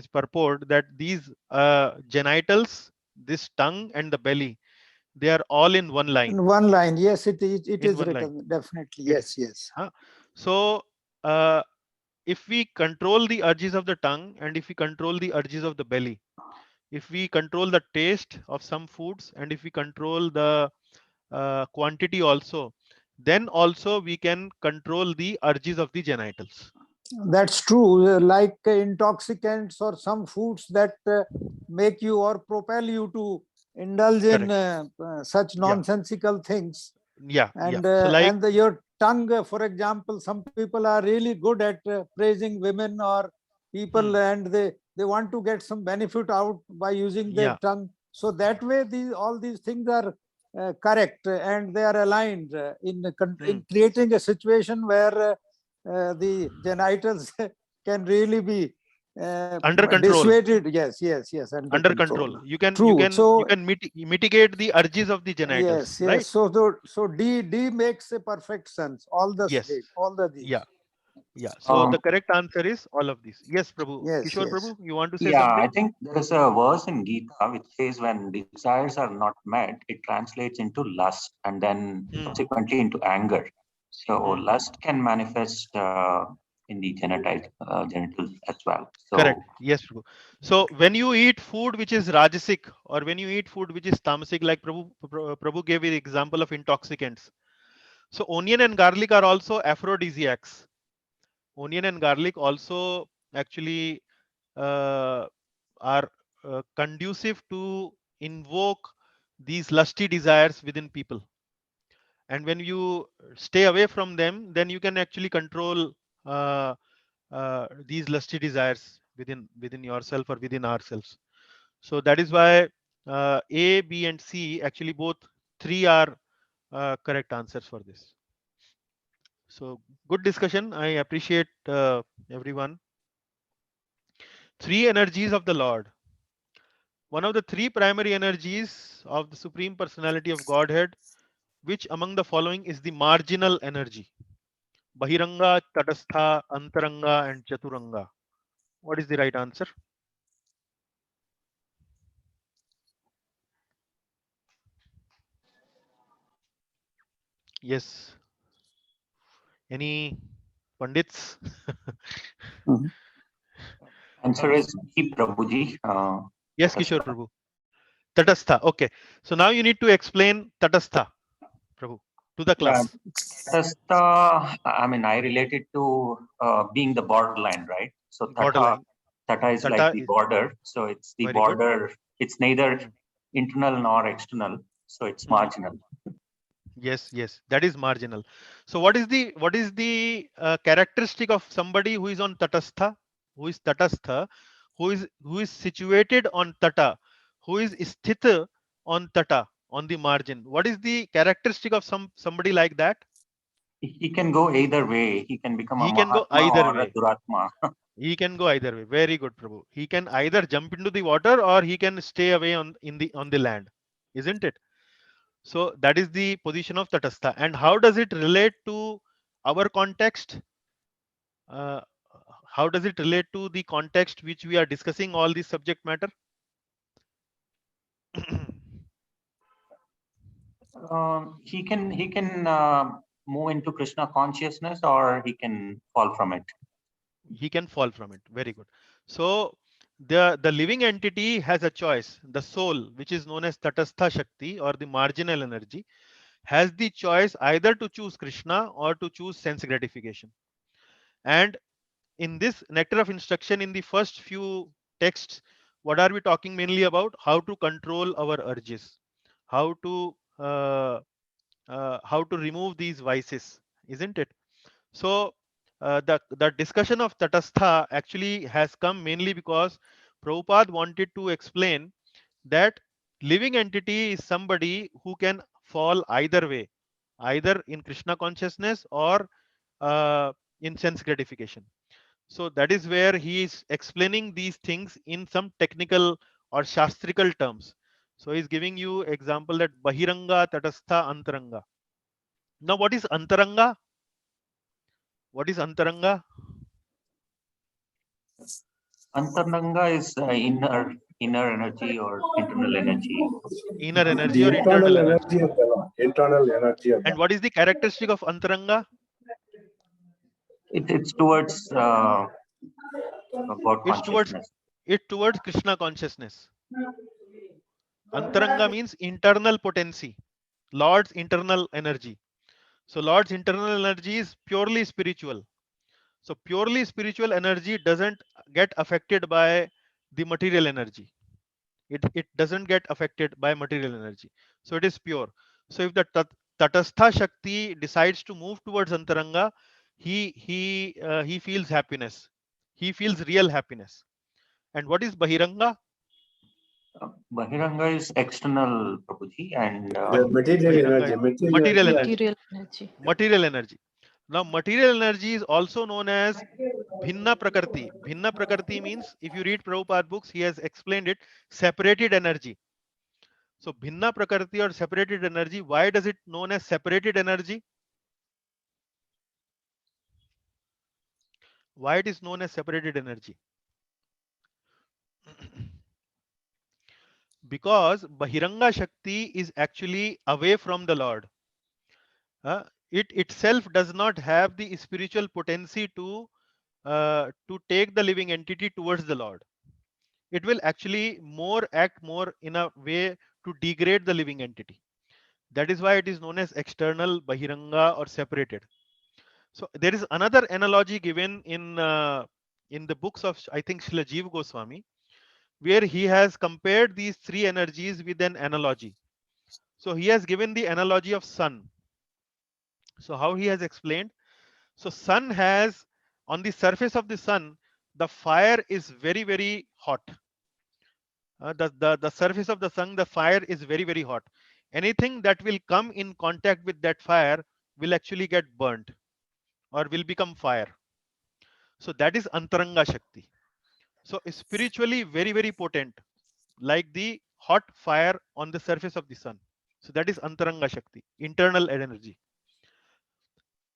purport that these genitals, this tongue and the belly, they are all in one line. In one line, yes, it is one written, line. definitely, yes, yes. So if we control the urges of the tongue and if we control the urges of the belly, if we control the taste of some foods and if we control the quantity also, then also we can control the urges of the genitals. That's true. Like intoxicants or some foods that make you or propel you to indulge in such nonsensical things. And So like, and your tongue, for example, some people are really good at praising women or people, and they want to get some benefit out by using their tongue. So that way, all these things are correct and they are aligned in creating a situation where the genitals can really be under control. Dissuaded. Yes, under control. You can mitigate the urges of the genitals. Yes. Right? So D makes a perfect sense. All the these. So the correct answer is all of these. Yes, Prabhu. Yes, Kishore Prabhu, you want to say something? something? I think there is a verse in Gita which says when desires are not met, it translates into lust and then subsequently into anger. So lust can manifest in the genitals as well. So, correct. Yes, Prabhu. So when you eat food which is rajasic or when you eat food which is tamasic, like Prabhu gave the example of intoxicants. So onion and garlic are also aphrodisiacs. Onion and garlic also actually are conducive to invoke these lusty desires within people. And when you stay away from them, then you can actually control these lusty desires within yourself or within ourselves. So that is why A, B, and C, actually both three are correct answers for this. So good discussion. I appreciate everyone. Three energies of the Lord. One of the three primary energies of the Supreme Personality of Godhead, which among the following is the marginal energy? Bahiranga, Tatastha, Antaranga, and Chaturanga. What is the right answer? Yes. Any Pandits? Answer is B, Prabhuji. Yes, Kishore Prabhu. Tatastha. Okay. So now you need to explain Tatastha, Prabhu, to the class. Tatastha, I mean, I relate it to being the borderline, right? So borderline. Tata is like the border. So it's the border. Good. It's neither internal nor external. So it's marginal. Yes, that is marginal. So what is the characteristic of somebody who is on Tatastha, who is Tatastha, who is situated on Tata, who is Sthita on Tata, on the margin? What is the characteristic of somebody like that? He can go either way. He can become a Mahatma or a Duratma. He can go either way. Very good, Prabhu. He can either jump into the water or he can stay away on the land, isn't it? So that is the position of Tatastha. And how does it relate to our context? How does it relate to the context which we are discussing all this subject matter? He can move into Krishna consciousness or he can fall from it. He can fall from it. Very good. So the living entity has a choice. The soul, which is known as Tatastha Shakti or the marginal energy, has the choice either to choose Krishna or to choose sense gratification. And in this Nectar of Instruction, in the first few texts, what are we talking mainly about? How to control our urges, how to how to remove these vices, isn't it? So the discussion of Tatastha actually has come mainly because Prabhupada wanted to explain that living entity is somebody who can fall either way, either in Krishna consciousness or in sense gratification. So that is where he is explaining these things in some technical or shastrical terms. So he's giving you example that Bahiranga, Tatastha, Antaranga. Now what is Antaranga? What is Antaranga? Antaranga is inner energy or internal energy. Inner energy The or internal internal energy. energy of the Lord. Internal energy of the And what is the characteristic of Antaranga? It's towards God It's towards consciousness. Krishna consciousness. Antaranga means internal potency, Lord's internal energy. So Lord's internal energy is purely spiritual. So purely spiritual energy doesn't get affected by the material energy. It doesn't get affected by material energy. So it is pure. So if the Tatastha Shakti decides to move towards Antaranga, he feels happiness. He feels real happiness. And what is Bahiranga? Bahiranga is external, Prabhuji, and material Bahiranga energy. is Material material energy. energy. Material energy. Material energy. Now, material energy is also known as Bhinna Prakriti. Bhinna Prakriti means, if you read Prabhupada books, he has explained it, separated energy. So, Bhinna Prakriti or separated energy, why does it known as separated energy? Why it is known as separated energy? Because Bahiranga Shakti is actually away from the Lord. It itself does not have the spiritual potency to take the living entity towards the Lord. It will actually act more in a way to degrade the living entity. That is why it is known as external, Bahiranga, or separated. So there is another analogy given in the books of, I think, Srila Jiva Goswami, where he has compared these three energies with an analogy. So he has given the analogy of sun. So how he has explained? So sun has, on the surface of the sun, the fire is very, very hot. The surface of the sun, the fire is very, very hot. Anything that will come in contact with that fire will actually get burnt or will become fire. So that is Antaranga Shakti. So spiritually very, very potent, like the hot fire on the surface of the sun. So that is Antaranga Shakti, internal energy.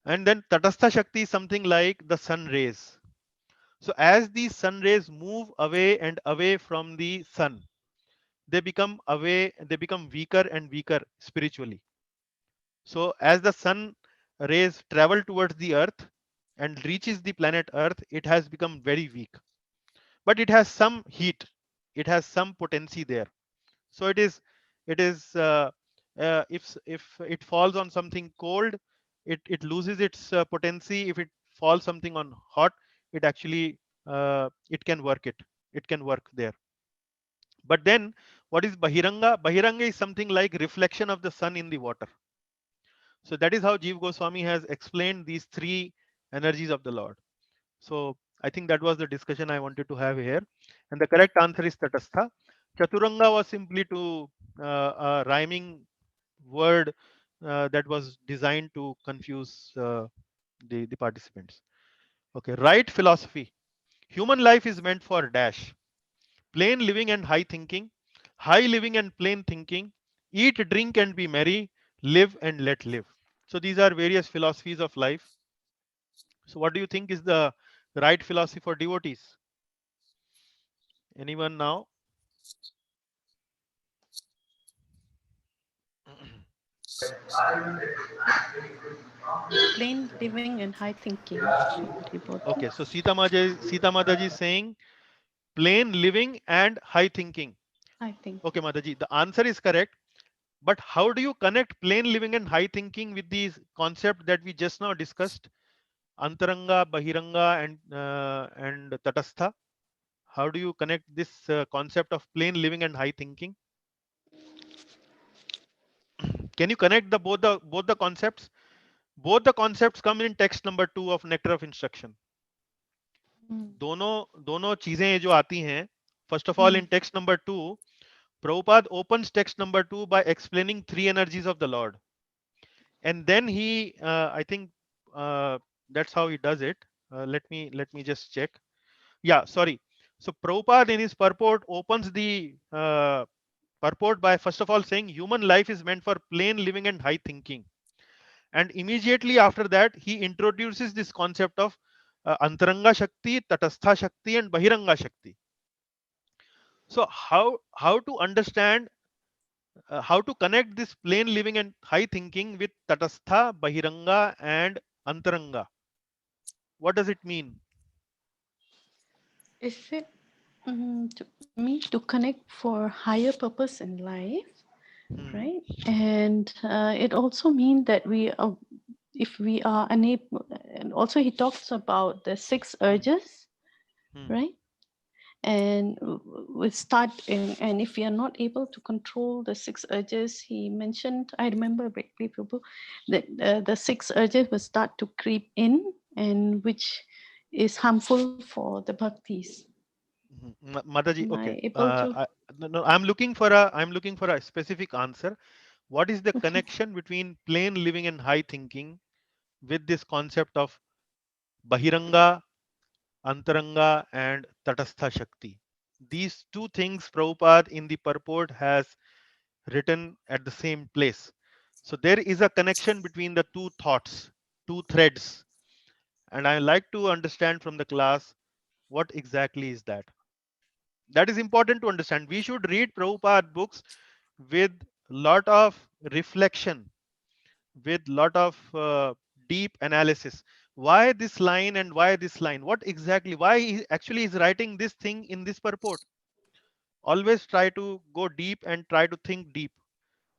And then Tatastha Shakti is something like the sun rays. So as these sun rays move away and away from the sun, they become weaker and weaker spiritually. So as the sun rays travel towards the earth and reaches the planet earth, it has become very weak, but it has some heat, it has some potency there. So if it falls on something cold, it loses its potency. If it falls something on hot, it actually it can work there. But then what is Bahiranga? Bahiranga is something like reflection of the sun in the water. So that is how Jiva Goswami has explained these three energies of the Lord. So I think that was the discussion I wanted to have here. And the correct answer is Tatastha. Chaturanga was simply a rhyming word that was designed to confuse the participants. Okay, right philosophy. Human life is meant for dash. Plain living and high thinking, high living and plain thinking, eat, drink and be merry, live and let live. So these are various philosophies of life. So what do you think is the right philosophy for devotees? Anyone now? Plain living and high thinking. Okay, so Sita Mataji is saying plain living and high thinking. I think. Okay, Mataji, the answer is correct. But how do you connect plain living and high thinking with these concept that we just now discussed? Antaranga, Bahiranga, and Tatastha. How do you connect this concept of plain living and high thinking? Can you connect the both the concepts? Both the concepts come in text number 2 of Nectar of Instruction. दोनों चीजें जो आती हैं, first of all in text number 2, Prabhupada opens text number 2 by explaining 3 energies of the Lord, and then he I think that's how he does it. Let me just check. Yeah, sorry. So Prabhupada in his purport opens the purport by first of all saying human life is meant for plain living and high thinking, and immediately after that he introduces this concept of Antaranga Shakti, Tatastha Shakti, and Bahiranga Shakti. So how to understand, how to connect this plain living and high thinking with Tatastha, Bahiranga, and Antaranga? What does it mean? Is it to me to connect for higher purpose in life, right? And it also means that we are, if we are unable, and also he talks about the 6 urges, right? And we start in, and if we are not able to control the 6 urges, he mentioned, I remember briefly, Prabhu, that the 6 urges will start to creep in, and which is harmful for the bhaktis. Mataji, okay. No, I'm looking for a specific answer. What is the connection between plain living and high thinking with this concept of Bahiranga, Antaranga, and Tatastha Shakti? These two things Prabhupada in the purport has written at the same place. So there is a connection between the two thoughts, two threads. And I like to understand from the class what exactly is that. That is important to understand. We should read Prabhupada books with lot of reflection, with lot of deep analysis. Why this line and why this line? What exactly? Why he actually is writing this thing in this purport? Always try to go deep and try to think deep.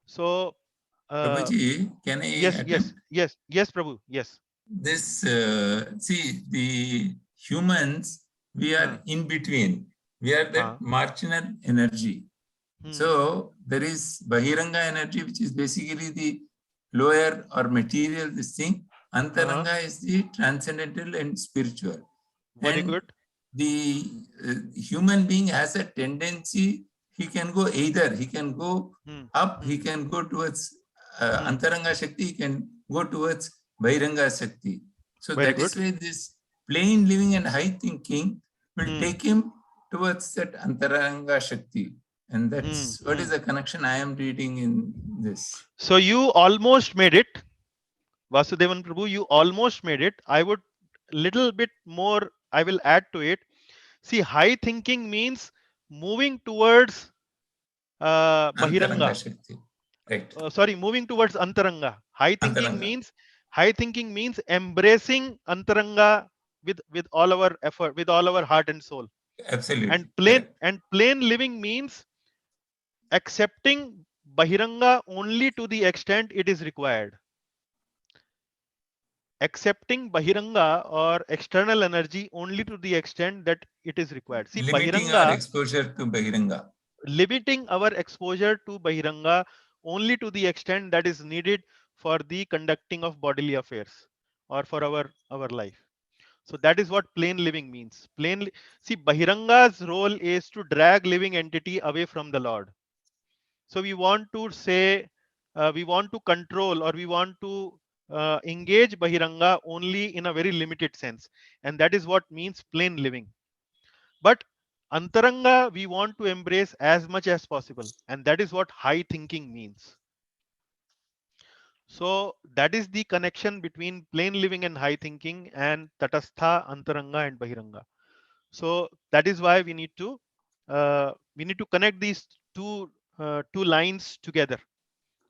So, Prabhuji, can I attempt? Yes, Prabhu, yes. This, see, the humans, we are in between. We are that marginal energy. So there is Bahiranga energy, which is basically the lower or material, this thing. Antaranga is the transcendental and spiritual. Very good. The human being has a tendency, he can go either, he can go up, he can go towards Antaranga Shakti, he can go towards Bahiranga Shakti. So Very that good. is why this plain living and high thinking will take him towards that Antaranga Shakti. And that's what is the connection I am reading in this. So you almost made it, Vasudevan Prabhu, you almost made it. I would little bit more, I will add to it. See, high thinking means moving towards Bahiranga. Shakti. Right. Sorry, moving towards Antaranga. High thinking means embracing Antaranga with all our effort, with all our heart and soul. Absolutely. And plain living means accepting Bahiranga only to the extent it is required. Accepting Bahiranga or external energy only to the extent that it is required. See, limiting Bahiranga, our exposure to Bahiranga. Limiting our exposure to Bahiranga only to the extent that is needed for the conducting of bodily affairs or for our life. So that is what plain living means. See, Bahiranga's role is to drag living entity away from the Lord. So we want to say, we want to control, or we want to engage Bahiranga only in a very limited sense. And that is what means plain living. But Antaranga, we want to embrace as much as possible. And that is what high thinking means. So that is the connection between plain living and high thinking, and Tatastha, Antaranga, and Bahiranga. So that is why we need to connect these two lines together.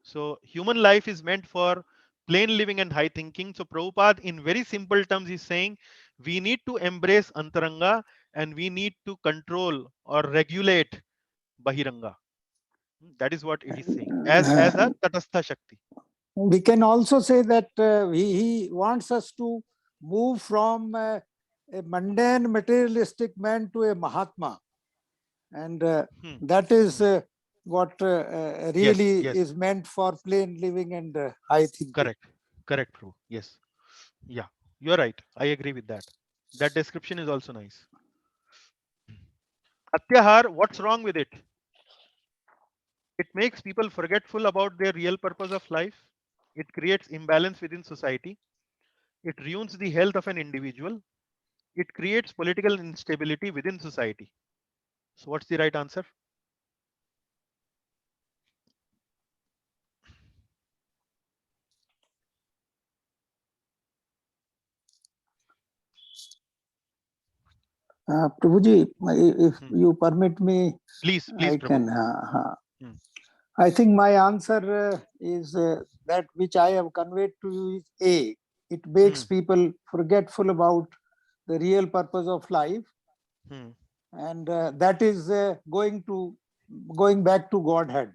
So human life is meant for plain living and high thinking. So Prabhupada, in very simple terms, is saying we need to embrace Antaranga and we need to control or regulate Bahiranga. That is what it is saying as a Tatastha Shakti. We can also say that he wants us to move from a mundane materialistic man to a Mahatma. And that is what really is meant for plain living and high thinking. Correct, Prabhu. Yes. Yeah, you're right. I agree with that. That description is also nice. Atyahar, what's wrong with it? It makes people forgetful about their real purpose of life. It creates imbalance within society. It ruins the health of an individual. It creates political instability within society. So what's the right answer? Prabhuji, if you permit me, please, I Prabhu. can. I think my answer is that which I have conveyed to you is A. It makes people forgetful about the real purpose of life, and that is going back to Godhead.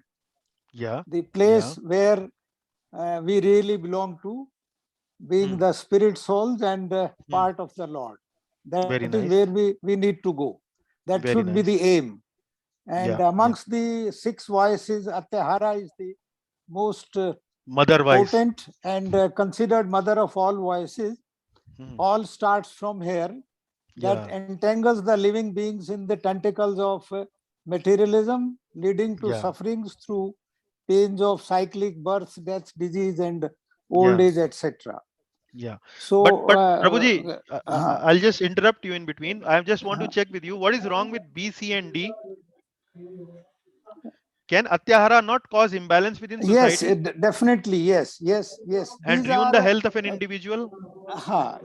Yeah. The place where we really belong to, being the spirit souls and part of the Lord. That is where we need to go. That should be the aim. And amongst the 6 voices, Atyahara is the most potent and considered mother of all voices. All starts from here. That entangles the living beings in the tentacles of materialism, leading to sufferings through pains of cyclic births, deaths, disease, and old age, etc. Yeah. So, but Prabhuji, I'll just interrupt you in between. I just want to check with you. What is wrong with B, C, and D? Can Atyahara not cause imbalance within society? Yes, definitely. Yes. And ruin the health of an individual?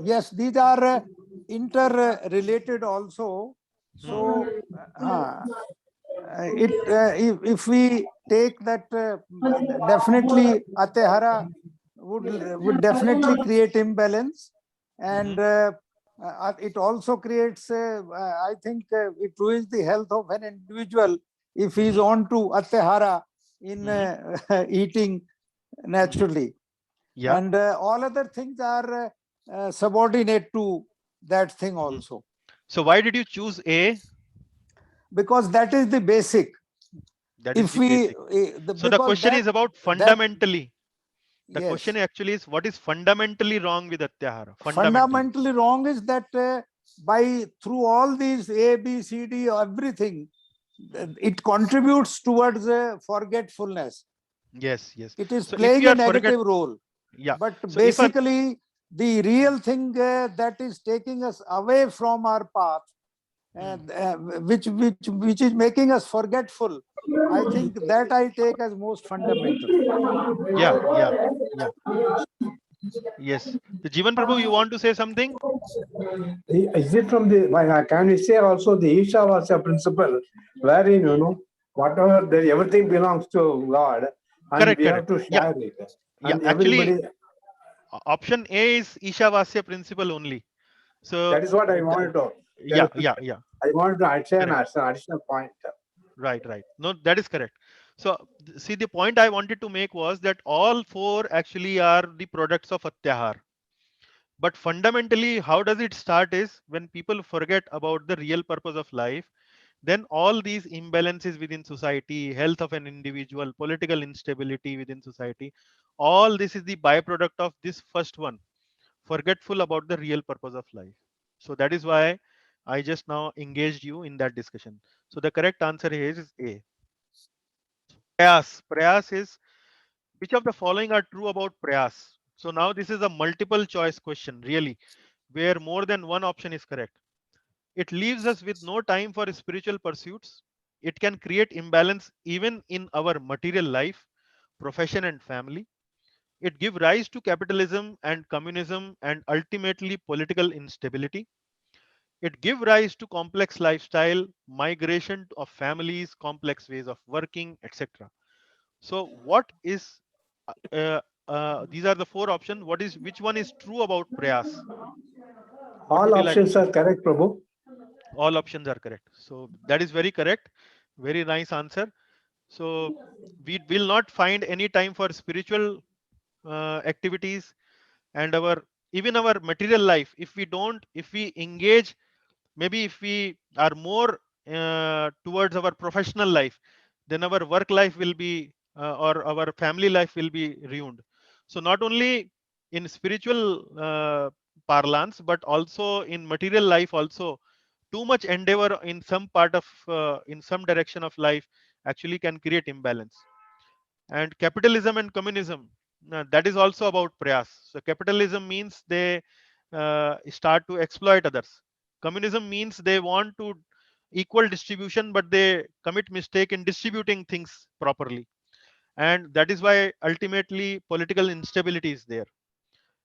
Yes, these are interrelated also. So, if we take that, definitely Atyahara would definitely create imbalance, and it also creates, I think, it ruins the health of an individual if he is on to Atyahara in eating naturally. And all other things are subordinate to that thing also. So why did you choose A? Because that is the basic. That is the basic. So the question is about fundamentally. The question actually is, what is fundamentally wrong with Atyahara? Fundamentally wrong is that through all these A, B, C, D, everything, it contributes towards forgetfulness. Yes. It is playing a negative role. Yeah. But so basically, the real thing that is taking us away from our path, which is making us forgetful, I think that I take as most fundamental. Yeah. Yes. The Jivan Prabhu, you want to say something? Is it from the, can we say also the Ishavasya principle, wherein, whatever, everything belongs to God, and we have to share it. And actually, option A is Ishavasya principle only. So that is what I wanted to. Yeah. I wanted to add an additional point. Right. No, that is correct. So see, the point I wanted to make was that all 4 actually are the products of Atyahar. But fundamentally, how does it start is when people forget about the real purpose of life, then all these imbalances within society, health of an individual, political instability within society, all this is the byproduct of this first one, forgetful about the real purpose of life. So that is why I just now engaged you in that discussion. So the correct answer here is A. Prayas is, which of the following are true about prayas? So now this is a multiple choice question, really, where more than one option is correct. It leaves us with no time for spiritual pursuits. It can create imbalance even in our material life, profession, and family. It gives rise to capitalism and communism and ultimately political instability. It gives rise to complex lifestyle, migration of families, complex ways of working, etc. So what is these are the 4 options. Which one is true about prayas? All options are correct, Prabhu. All options are correct. So that is very correct. Very nice answer. So we will not find any time for spiritual activities, and even our material life. If we engage, maybe if we are more towards our professional life, then our work life will be or our family life will be ruined. So not only in spiritual parlance, but also in material life also, too much endeavor in some part of in some direction of life actually can create imbalance. And capitalism and communism, that is also about prayas. So capitalism means they start to exploit others. Communism means they want to equal distribution, but they commit mistake in distributing things properly, and that is why ultimately political instability is there.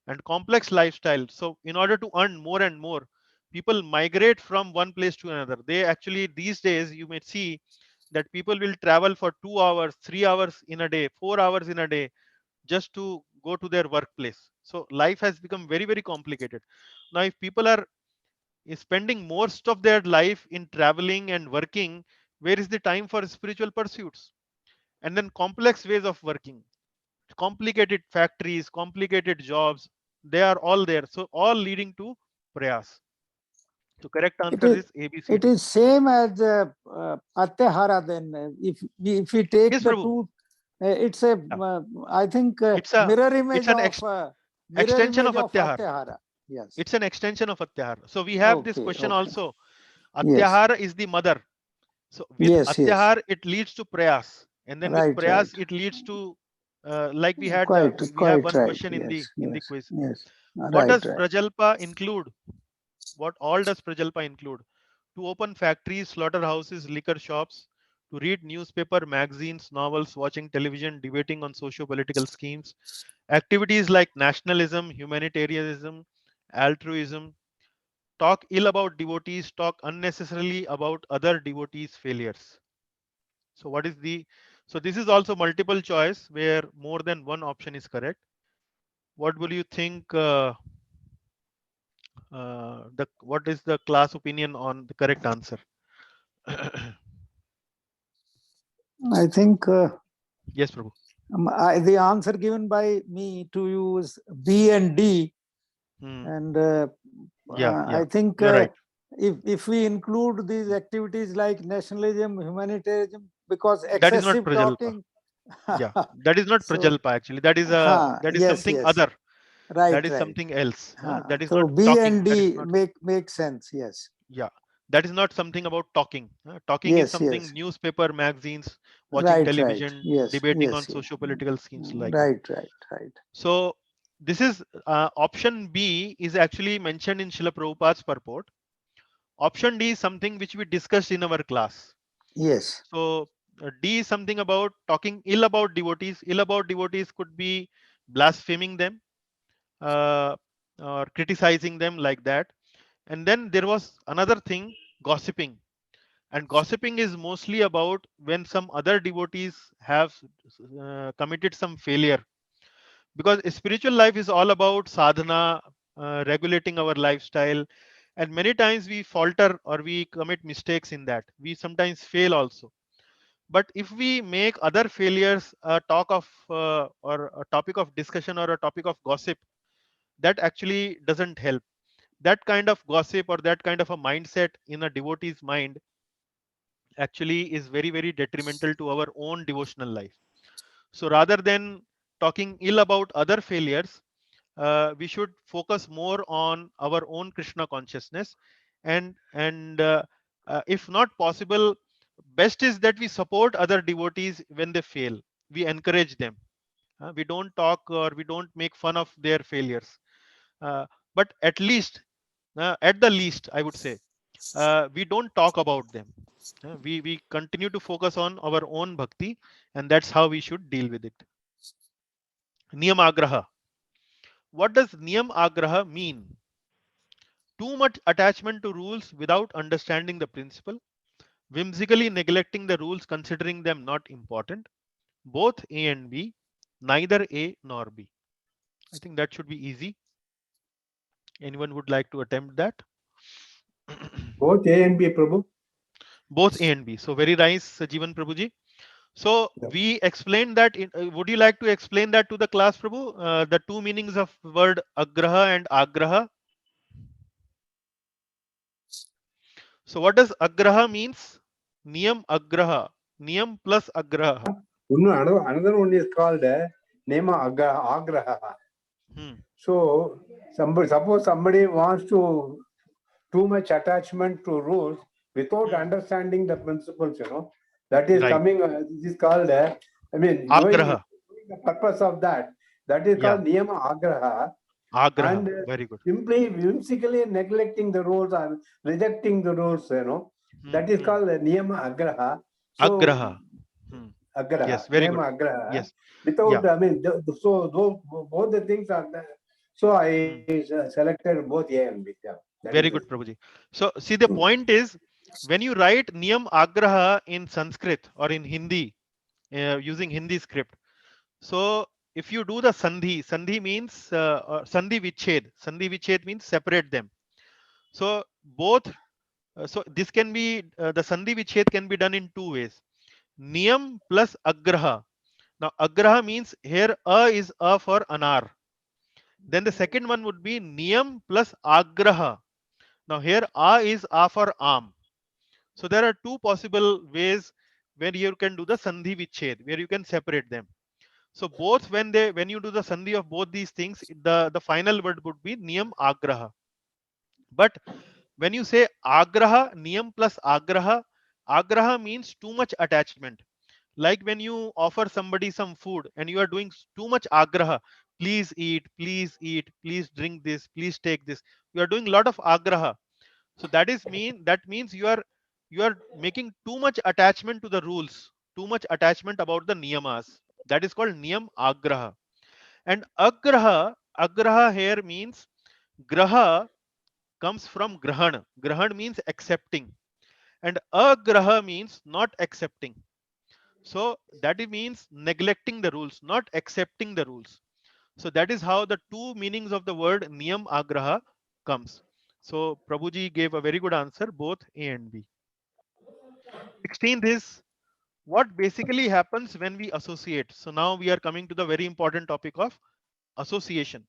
And complex lifestyle, so in order to earn more and more, people migrate from one place to another. They actually, these days you may see that people will travel for 2 hours, 3 hours in a day, 4 hours in a day, just to go to their workplace. So life has become very, very complicated. Now if people are spending most of their life in traveling and working, where is the time for spiritual pursuits? And then complex ways of working, complicated factories, complicated jobs, they are all there. So all leading to prayas. So correct It answer is, is A, B, C, it D. is same as Atyahara then. If we take Yes, the Prabhu. two, it's a, Yeah. I think, It's a mirror it's image an of extension of Atyahar. Atyahara. Yes. It's an extension of Atyahar. So we have this Okay. question Okay. also. Yes. Atyahar is the mother. So with Yes. Yes. Atyahar, it leads to prayas, and then with Right. Right. prayas, it leads to like we had we have Quite one right. question Yes. in the Yes. quiz. Yes. What Right. does Right. Prajalpa include? What all does Prajalpa include? To open factories, slaughterhouses, liquor shops, to read newspaper, magazines, novels, watching television, debating on socio-political schemes, activities like nationalism, humanitarianism, altruism, talk ill about devotees, talk unnecessarily about other devotees' failures. So what is the, so this is also multiple choice where more than one option is correct. What will you think? The what is the class opinion on the correct answer? I think Yes, Prabhu. the answer given by me to you is B and D. And Yeah, I think you're right. if we include these activities like nationalism, humanitarianism, because That is not excessive Prajalpa. talking. Yeah, that is not So, Prajalpa actually. That is yes, something yes, other. right, That is right. something else. That is So not B talking. and That is D not. make sense. Yes. Yeah, that is not something about talking. Talking is Yes, something yes. newspaper, magazines, watching Right, right. television, Yes, debating yes, on yes. socio-political schemes like that. Right, right, right. So this is option B is actually mentioned in Srila Prabhupada's purport. Option D is something which we discussed in our class. Yes. So D is something about talking ill about devotees. Ill about devotees could be blaspheming them uh, or criticizing them like that. And then there was another thing, gossiping. And gossiping is mostly about when some other devotees have committed some failure. Because spiritual life is all about sadhana, regulating our lifestyle. And many times we falter or we commit mistakes in that. We sometimes fail also. But if we make other failures a talk of or a topic of discussion or a topic of gossip, that actually doesn't help. That kind of gossip or that kind of a mindset in a devotee's mind actually is very, very detrimental to our own devotional life. So rather than talking ill about other failures, we should focus more on our own Krishna consciousness, and if not possible, best is that we support other devotees when they fail. We encourage them. We don't talk or we don't make fun of their failures. But at the least, I would say, we don't talk about them. We continue to focus on our own bhakti, and that's how we should deal with it. Niyam agraha. What does niyam agraha mean? Too much attachment to rules without understanding the principle, whimsically neglecting the rules, considering them not important. Both A and B, neither A nor B. I think that should be easy. Anyone would like to attempt that? Both A and B, Prabhu. Both A and B. So very nice, Jeevan Prabhuji. So Yeah. we explained that. Would you like to explain that to the class, Prabhu? The two meanings of word agraha and agraha. So what does agraha means? Niyam agraha. niyam plus agraha. Another one is called nema agraha. So suppose somebody wants to too much attachment to rules without understanding the principles, that is coming. This is called knowing Agraha. the purpose of that. That is called niyama agraha. Agraha. And Very good. simply whimsically neglecting the rules or rejecting the rules, that is called niyama agraha. So, Agraha. agraha. Yes, very good. Niyama agraha. Yes. Without, so both the things are there. So I selected both A and B. Very good, Prabhuji. So see, the point is, when you write niyam agraha in Sanskrit or in Hindi, using Hindi script, so if you do the sandhi means sandhi viched means separate them. So both, so this can be, the sandhi viched can be done in two ways. Niyam plus agraha. Now agraha means here a is a for anar. Then the second one would be niyam plus agraha. Now here a is a for am. So there are two possible ways where you can do the sandhi viched, where you can separate them. So both, when you do the sandhi of both these things, the final word would be niyam agraha. But when you say agraha, niyam plus agraha means too much attachment. Like when you offer somebody some food and you are doing too much agraha, please eat, please drink this, please take this. You are doing a lot of agraha. So that means you are making too much attachment to the rules, too much attachment about the niyamas. That is called niyam agraha. And agraha here means, graha comes from grahan. Grahan means accepting, and agraha means not accepting. So that it means neglecting the rules, not accepting the rules. So that is how the two meanings of the word niyam agraha comes. So Prabhuji gave a very good answer, both A and B. 16th is, what basically happens when we associate. So now we are coming to the very important topic of association.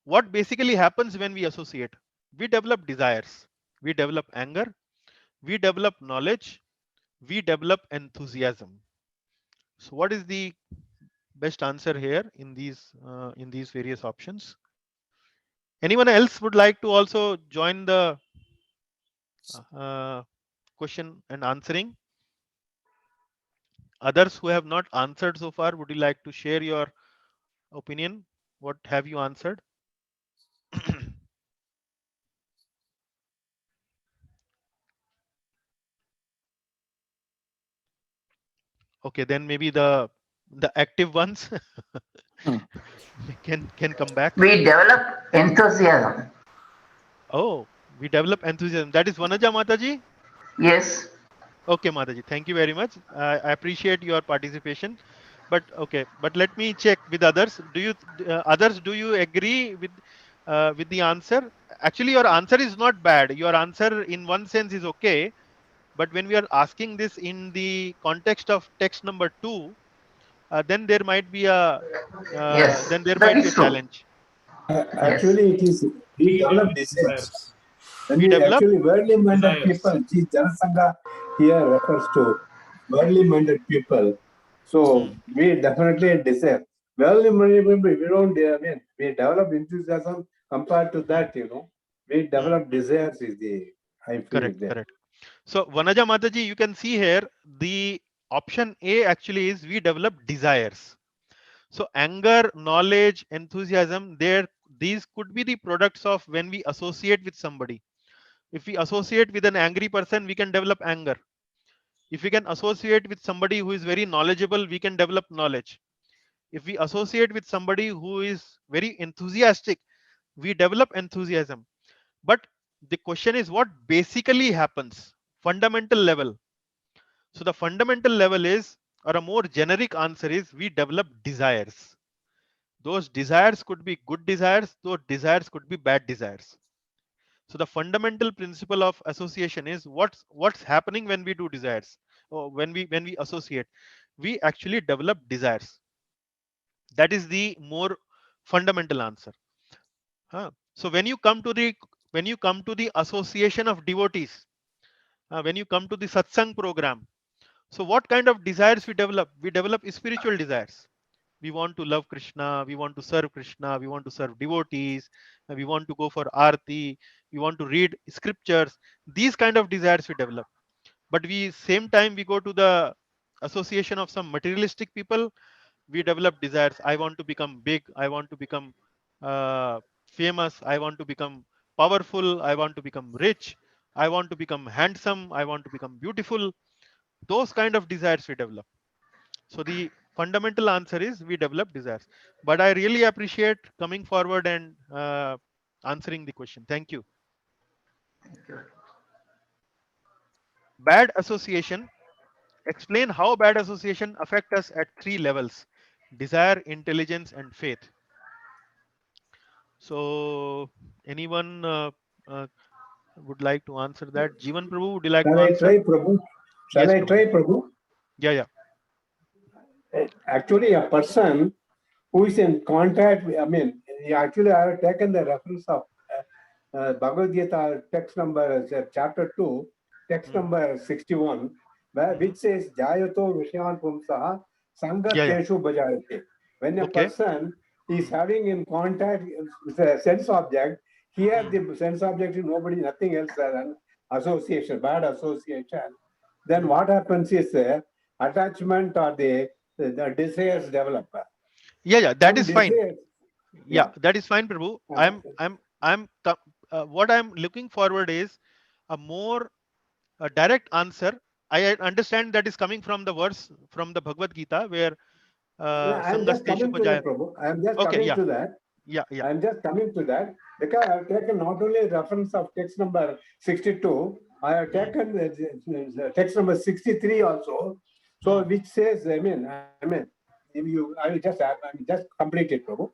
What basically happens when we associate? We develop desires, we develop anger, we develop knowledge, we develop enthusiasm. So what is the best answer here in these various options? Anyone else would like to also join the question and answering? Others who have not answered so far, would you like to share your opinion? What have you answered? Okay, then maybe the active ones can come back. We develop enthusiasm. Oh, we develop enthusiasm. That is Vanaja Mataji? Yes. Okay, Mataji, thank you very much. I appreciate your participation. But okay, but let me check with others. Do you agree with the answer? Actually, your answer is not bad. Your answer in one sense is okay. But when we are asking this in the context of text number 2, then there might be a Yes, that is true. challenge. Actually, it is we develop desires. When We we develop actually worldly minded desires. people, see, Janasangha here refers to worldly minded people. So we definitely desire. Worldly minded people, we don't, we develop enthusiasm compared to that, we develop desires is the, I feel correct, there. correct. So Vanaja Mataji, you can see here the option A actually is we develop desires. So anger, knowledge, enthusiasm, these could be the products of when we associate with somebody. If we associate with an angry person, we can develop anger. If we can associate with somebody who is very knowledgeable, we can develop knowledge. If we associate with somebody who is very enthusiastic, we develop enthusiasm. But the question is, what basically happens? Fundamental level. So the fundamental level is, or a more generic answer is, we develop desires. Those desires could be good desires, those desires could be bad desires. So the fundamental principle of association is, what's happening when we do desires, or when we associate, we actually develop desires. That is the more fundamental answer. So when you come to the association of devotees, when you come to the satsang program, So what kind of desires we develop? We develop spiritual desires. We want to love Krishna, we want to serve Krishna, we want to serve devotees, we want to go for arti, we want to read scriptures. These kind of desires we develop. But we same time we go to the association of some materialistic people, we develop desires. I want to become big, I want to become famous, I want to become powerful, I want to become rich, I want to become handsome, I want to become beautiful. Those kind of desires we develop. So the fundamental answer is we develop desires. But I really appreciate coming forward and answering the question. Thank you. Bad association. Explain how bad association affect us at 3 levels: desire, intelligence, and faith. So anyone would like to answer that? Jivan Prabhu, would you like Shall to I answer? try, Prabhu? Shall Yes, I try, Prabhu. Prabhu? Yeah. Actually, a person who is in contact, actually I have taken the reference of Bhagavad Gita text number, chapter 2, text number 61, which says, Jayato Vishyan Pumsaha Sangat Teshu Bhajayate. When a person is having in contact with a sense object, here the sense object is nobody, nothing else than association, bad association. Then what happens is attachment or the desires develop. Yeah, that is fine. Desires, Yeah, that is fine, Prabhu. What I'm looking forward is a more direct answer. I understand that is coming from the verse from the Bhagavad Gita where I am just coming to that, Prabhu. I am just coming to that. Yeah. I am just coming to that because I have taken not only a reference of text number 62, I have taken the text number 63 also. So which says, I will just complete it, Prabhu.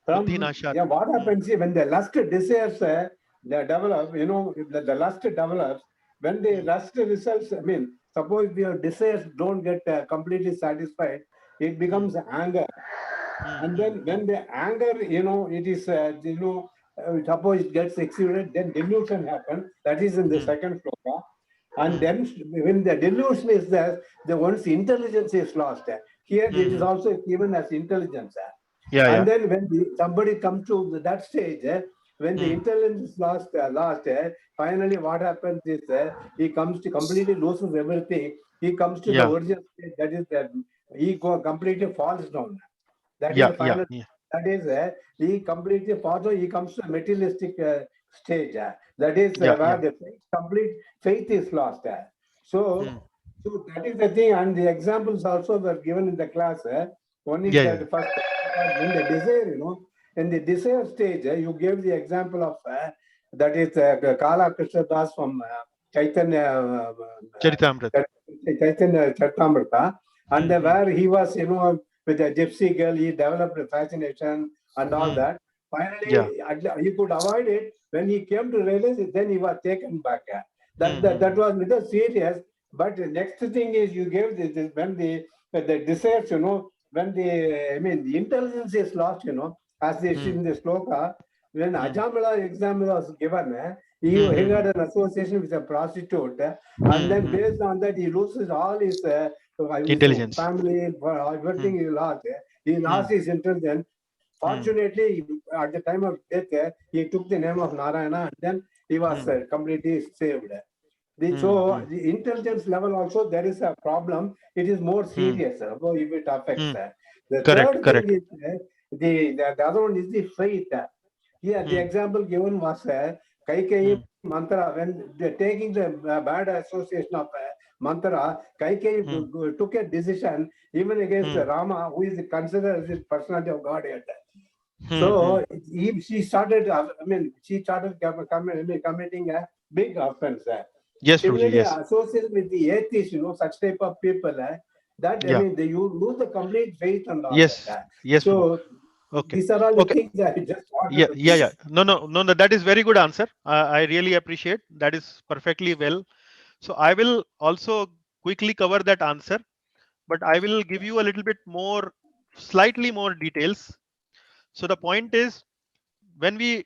What happens is when the lust desires they develop, the lust develops. When the lust results, suppose your desires don't get completely satisfied, it becomes anger. And then when the anger, it is, suppose it gets exceeded, then delusion happens. That is in the second sloka. And then when the delusion is there, the one's intelligence is lost. Here it is also given as intelligence. And then when somebody comes to that stage, when the intelligence is lost, finally what happens is he comes to completely loses everything. He comes to the original state, that is that he completely falls down. That is the final. That is he completely falls down. He comes to a materialistic stage. That is where the complete faith is lost. So that is the thing, and the examples also were given in the class. One is that first, when the desire, in the desire stage, you gave the example of that is Kala Krishna Das from Chaitanya Charitamrita, and where he was, with a gypsy girl, he developed a fascination and all that. Finally, he could avoid it. When he came to realize it, then he was taken back. That was little serious. But the next thing is you gave this when the desires, when the intelligence is lost, as they see in the sloka, when Ajamala exam was given, he had an association with a prostitute, and then based on that, he loses all his intelligence, family, everything he lost. He lost his intelligence. Fortunately, at the time of death, he took the name of Narayana, and then he was completely saved. So the intelligence level also, there is a problem. It is more serious if it affects. The third thing is the other one is the faith. Here, the example given was Kaikeyi mantra. When they're taking the bad association of mantra, Kaikeyi took a decision even against Rama, who is considered as the personality of Godhead. So she started. She started committing a big offense. Yes, similarly, yes. associated with the atheists, such type of people, that you lose the complete faith and all that. Yes. So these are all the things I just wanted to say. No. That is very good answer. I really appreciate. That is perfectly well. So I will also quickly cover that answer, but I will give you a little bit more, slightly more details. So the point is, when we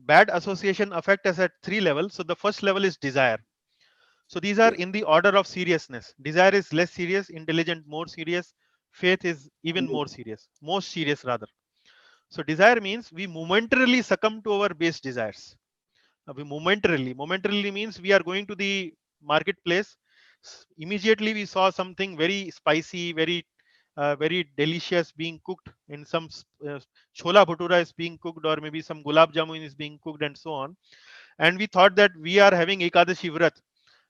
bad association affect us at 3 levels. So the first level is desire. So these are in the order of seriousness. Desire is less serious, intelligent more serious, faith is even more serious, most serious rather. So desire means we momentarily succumb to our base desires. We momentarily means we are going to the marketplace. Immediately we saw something very spicy, very delicious being cooked in some chola bhatura is being cooked, or maybe some gulab jamun is being cooked and so on. And we thought that we are having Ekadashi Vrat.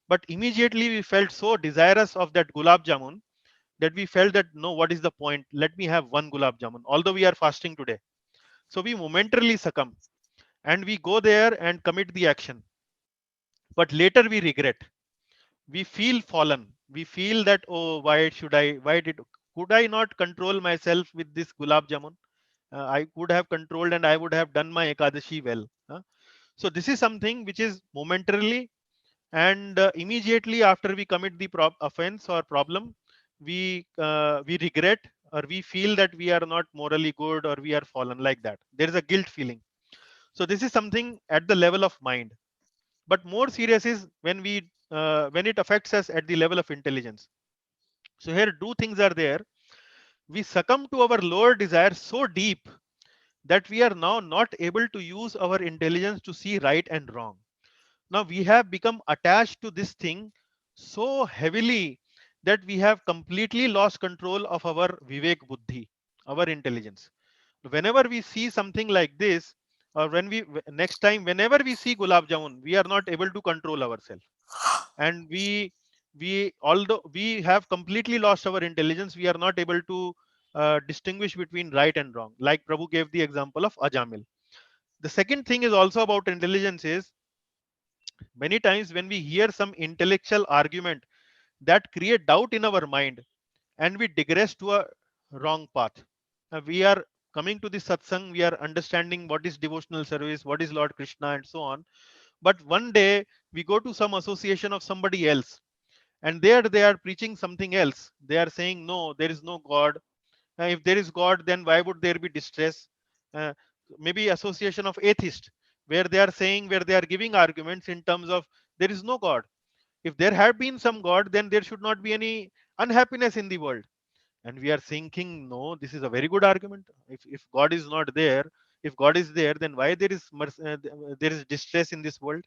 But immediately we felt so desirous of that gulab jamun that we felt that no, what is the point? Let me have one gulab jamun, although we are fasting today. So we momentarily succumb and we go there and commit the action. But later we regret. We feel fallen. We feel that, oh, could I not control myself with this gulab jamun? I could have controlled and I would have done my Ekadashi well. So this is something which is momentarily, and immediately after we commit the offense or problem, we regret, or we feel that we are not morally good, or we are fallen, like that. There is a guilt feeling. So this is something at the level of mind. But more serious is when it affects us at the level of intelligence. So here two things are there. We succumb to our lower desires so deep that we are now not able to use our intelligence to see right and wrong. Now we have become attached to this thing so heavily that we have completely lost control of our vivek buddhi, our intelligence. Whenever we see something like this, or next time whenever we see gulab jamun, we are not able to control ourselves. And we although we have completely lost our intelligence, we are not able to distinguish between right and wrong, like Prabhu gave the example of Ajamil. The second thing is also about intelligence is, many times when we hear some intellectual argument that create doubt in our mind, and we digress to a wrong path. We are coming to the satsang, we are understanding what is devotional service, what is Lord Krishna, and so on. But one day we go to some association of somebody else, and there they are preaching something else. They are saying, no, there is no God. If there is God, then why would there be distress? Uh, Maybe association of atheists, where they are giving arguments in terms of there is no God. If there had been some God, then there should not be any unhappiness in the world. And we are thinking, no, this is a very good argument. If God is not there, if God is there, then why there is distress in this world?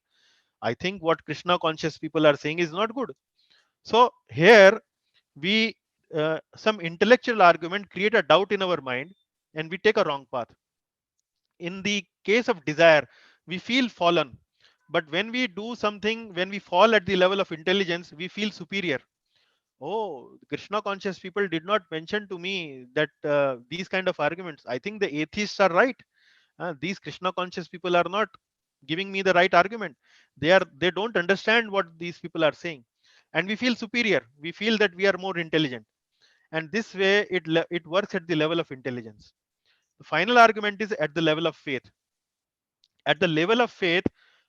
I think what Krishna conscious people are saying is not good. So here we some intellectual argument create a doubt in our mind, and we take a wrong path. In the case of desire, we feel fallen. But when we do something, when we fall at the level of intelligence, we feel superior. Oh, Krishna conscious people did not mention to me that these kind of arguments. I think the atheists are right. These Krishna conscious people are not giving me the right argument. They don't understand what these people are saying, and we feel superior. We feel that we are more intelligent, and this way it works at the level of intelligence. The final argument is at the level of faith. At the level of faith,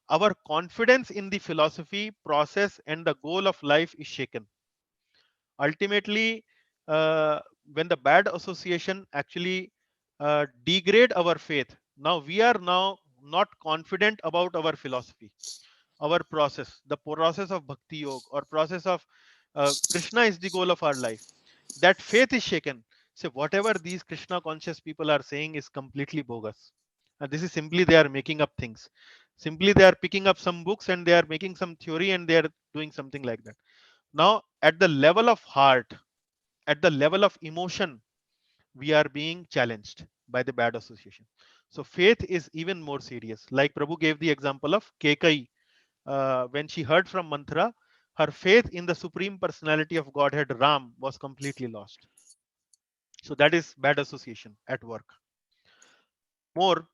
our confidence in the philosophy, process, and the goal of life is shaken. Ultimately, when the bad association actually degrade our faith, now we are now not confident about our philosophy, our process, the process of bhakti yoga, or process of Krishna is the goal of our life. That faith is shaken. So whatever these Krishna conscious people are saying is completely bogus. And this is simply they are making up things. Simply they are picking up some books and they are making some theory and they are doing something like that. Now, at the level of heart, at the level of emotion, we are being challenged by the bad association. So faith is even more serious. Like Prabhu gave the example of Kekai. When she heard from Manthara, her faith in the Supreme Personality of Godhead Ram was completely lost. So that is bad association at work. More,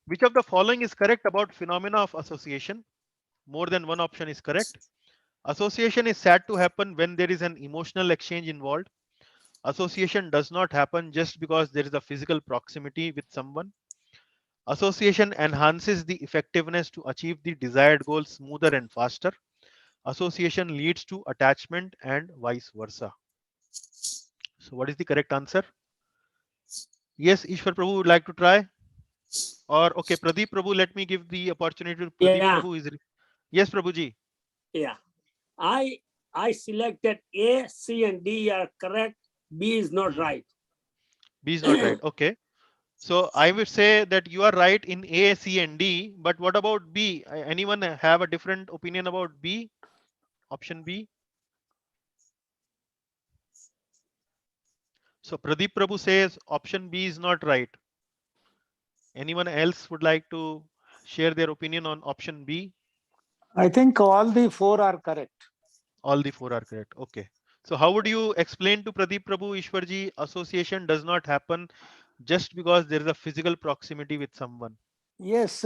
which of the following is correct about phenomena of association? More than one option is correct. Association is said to happen when there is an emotional exchange involved. Association does not happen just because there is a physical proximity with someone. Association enhances the effectiveness to achieve the desired goal smoother and faster. Association leads to attachment and vice versa. So what is the correct answer? Yes, Ishwar Prabhu would like to try? Or okay, Pradeep Prabhu, let me give the opportunity to Pradeep Prabhu. Yes, Prabhuji. Yeah. I selected A, C, and D are correct. B is not right. B is not right. Okay. So I would say that you are right in A, C, and D. But what about B? Anyone have a different opinion about B? Option B. So Pradeep Prabhu says option B is not right. Anyone else would like to share their opinion on option B? I think all the four are correct. All the four are correct. Okay. So how would you explain to Pradeep Prabhu, Ishwarji, association does not happen just because there is a physical proximity with someone? Yes,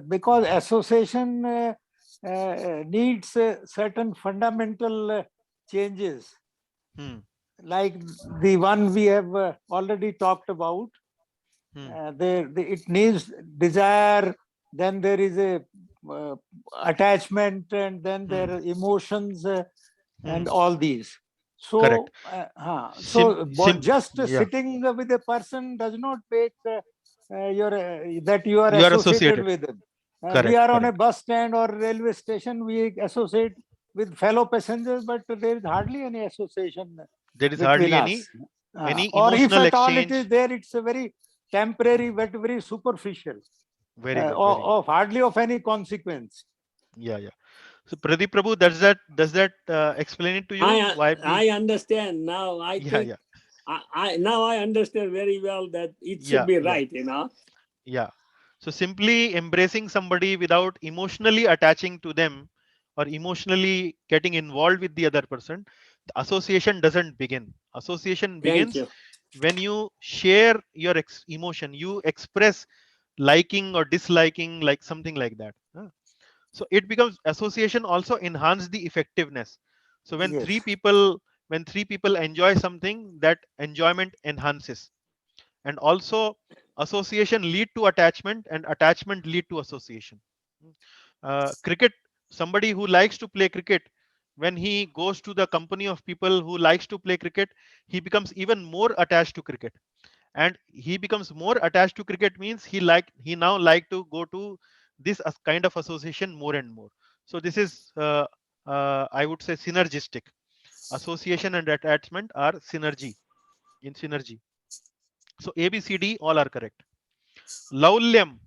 because association needs certain fundamental changes, like the one we have already talked about. It needs desire, then there is a attachment, and then there are emotions and all these. So, Correct. Just sitting with a person does not make that you are associated with him. We are on a bus stand or railway station, we associate with fellow passengers, but there is hardly any association. There is hardly any or if emotional at all exchange. it is there, it's a very temporary, but very superficial. Very good. Of hardly of any consequence. Yeah. So Pradeep Prabhu, does that explain it to you? I understand now. I think now I understand very well that it should be right, you know. Yeah. So simply embracing somebody without emotionally attaching to them or emotionally getting involved with the other person, the association doesn't begin. Association begins when you share your emotion, you express liking or disliking, like something like that. So it becomes association also enhance the effectiveness. So when three people enjoy something, that enjoyment enhances. And also association lead to attachment, and attachment lead to association. Cricket, somebody who likes to play cricket, when he goes to the company of people who likes to play cricket, he becomes even more attached to cricket. And he becomes more attached to cricket means he now like to go to this kind of association more and more. So this is I would say synergistic. Association and attachment are synergy. So A, B, C, D all are correct. Laulyam.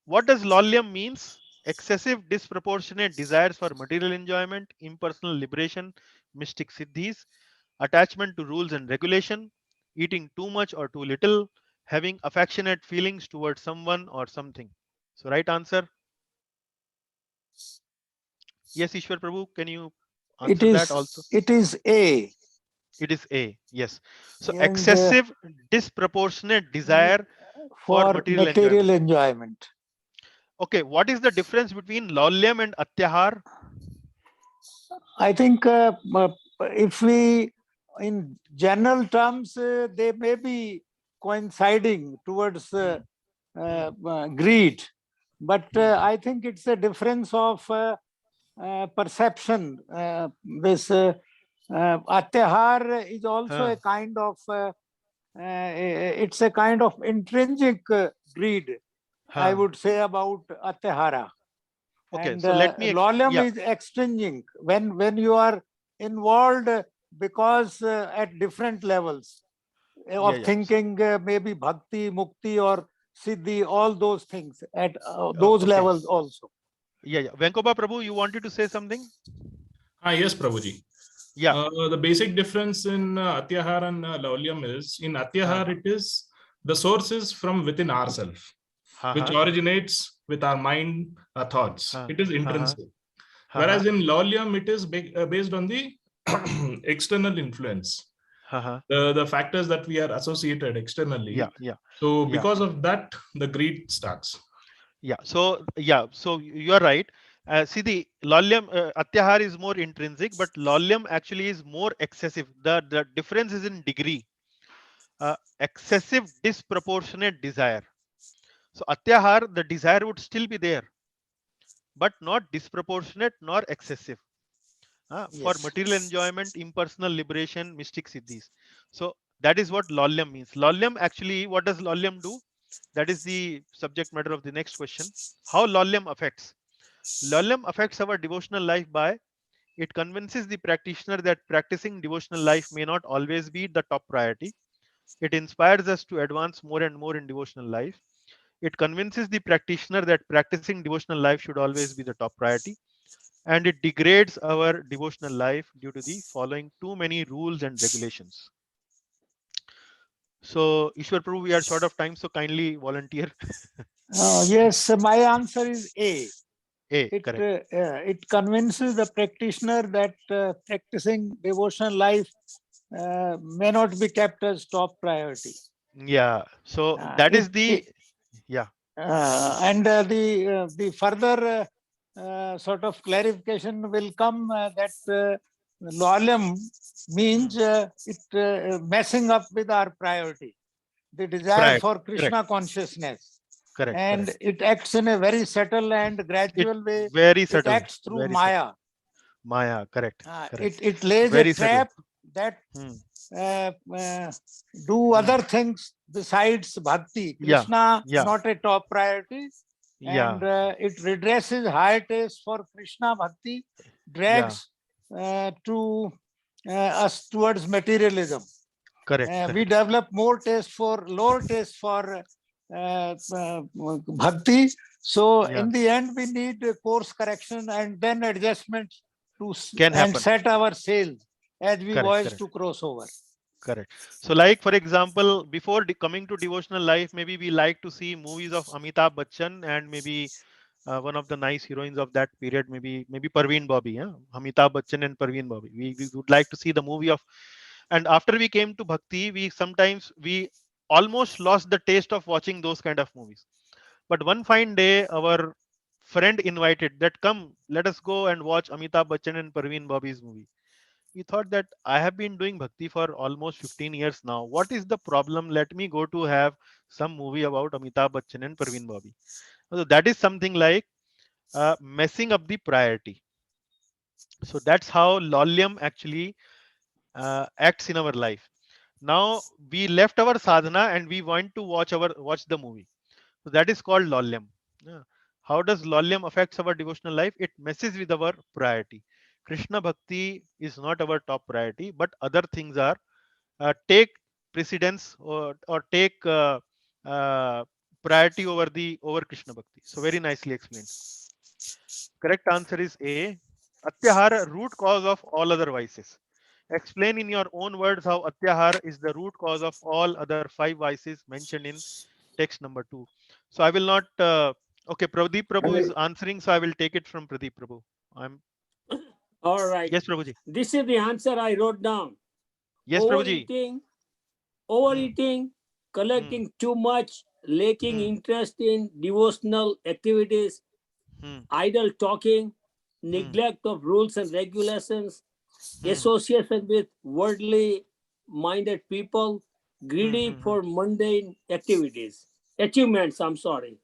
What does laulyam means? Excessive disproportionate desires for material enjoyment, impersonal liberation, mystic siddhis, attachment to rules and regulation, eating too much or too little, having affectionate feelings towards someone or something. So right answer. Yes, Ishwar Prabhu, can you answer that also? It is A. It is A. Yes. So excessive disproportionate desire for material enjoyment. Okay, what is the difference between laulyam and atyahar? I think if we, in general terms, they may be coinciding towards greed, but I think it's a difference of perception. This atyahar is also a kind of it's a kind of intrinsic greed, I would say, about atyahara. Okay, and so let me laulyam is extrinsic when you are involved, because at different levels of thinking, maybe bhakti, mukti, or siddhi, all those things at those levels also. Venkoba Prabhu, you wanted to say something? Yes, Prabhuji. Yeah. The basic difference in atyahar and laulyam is, in atyahar it is the source is from within ourselves, which originates with our mind, our thoughts. It is intrinsic. Whereas in laulyam, it is based on the external influence, the factors that we are associated externally. So because of that, the greed starts. So you are right. See, the laulyam, atyahar is more intrinsic, but laulyam actually is more excessive. The difference is in degree. Excessive disproportionate desire. So atyahar, the desire would still be there, but not disproportionate nor excessive. For material enjoyment, impersonal liberation, mystic siddhis. So that is what laulyam means. Laulyam actually, what does laulyam do? That is the subject matter of the next question. How laulyam affects? Laulyam affects our devotional life by it convinces the practitioner that practicing devotional life may not always be the top priority. It inspires us to advance more and more in devotional life. It convinces the practitioner that practicing devotional life should always be the top priority. And it degrades our devotional life due to the following too many rules and regulations. So, Ishwar Prabhu, we are short of time, so kindly volunteer. Yes, my answer is A. Correct. It convinces the practitioner that practicing devotional life may not be kept as top priority. Yeah. So that is the and the further sort of clarification will come that loyalm means messing up with our priority, the desire for Krishna consciousness. Correct. And it acts in a very subtle and gradual way. Very subtle. It acts through Maya. Subtle. Maya, correct. It lays very a trap that do other things besides bhakti. Krishna not a top priority. And it redresses higher taste for Krishna bhakti, drags to us towards materialism. Correct. We develop more taste for lower taste for bhakti. So in the end, we need a course correction and then adjustment to set our sails as we voyage to cross over. Correct. So like, for example, before coming to devotional life, maybe we like to see movies of Amitabh Bachchan and maybe one of the nice heroines of that period, maybe Parveen Bobby, Amitabh Bachchan and Parveen Bobby. We would like to see the movie of, and after we came to Bhakti, we almost lost the taste of watching those kind of movies. But one fine day, our friend invited that, come, let us go and watch Amitabh Bachchan and Parveen Bobby's movie. We thought that I have been doing Bhakti for almost 15 years now. What is the problem? Let me go to have some movie about Amitabh Bachchan and Parveen Bobby. So that is something like messing up the priority. So that's how loyalm actually acts in our life. Now we left our sadhana and we want to watch the movie. So that is called loyalm. How does loyalm affects our devotional life? It messes with our priority. Krishna Bhakti is not our top priority, but other things are take precedence or take priority over Krishna Bhakti. So very nicely explained. Correct answer is A. Atyahara, root cause of all other vices. Explain in your own words how Atyahara is the root cause of all other 5 vices mentioned in text number 2. So I will not. Okay, Pradeep Prabhu is answering, so I will take it from Pradeep Prabhu. All right. Yes, Prabhuji. This is the answer I wrote down. Yes, Overeating, collecting too much, lacking interest in devotional activities, idle talking, neglect of rules and regulations, association with worldly minded people, greedy for mundane achievements. I'm sorry.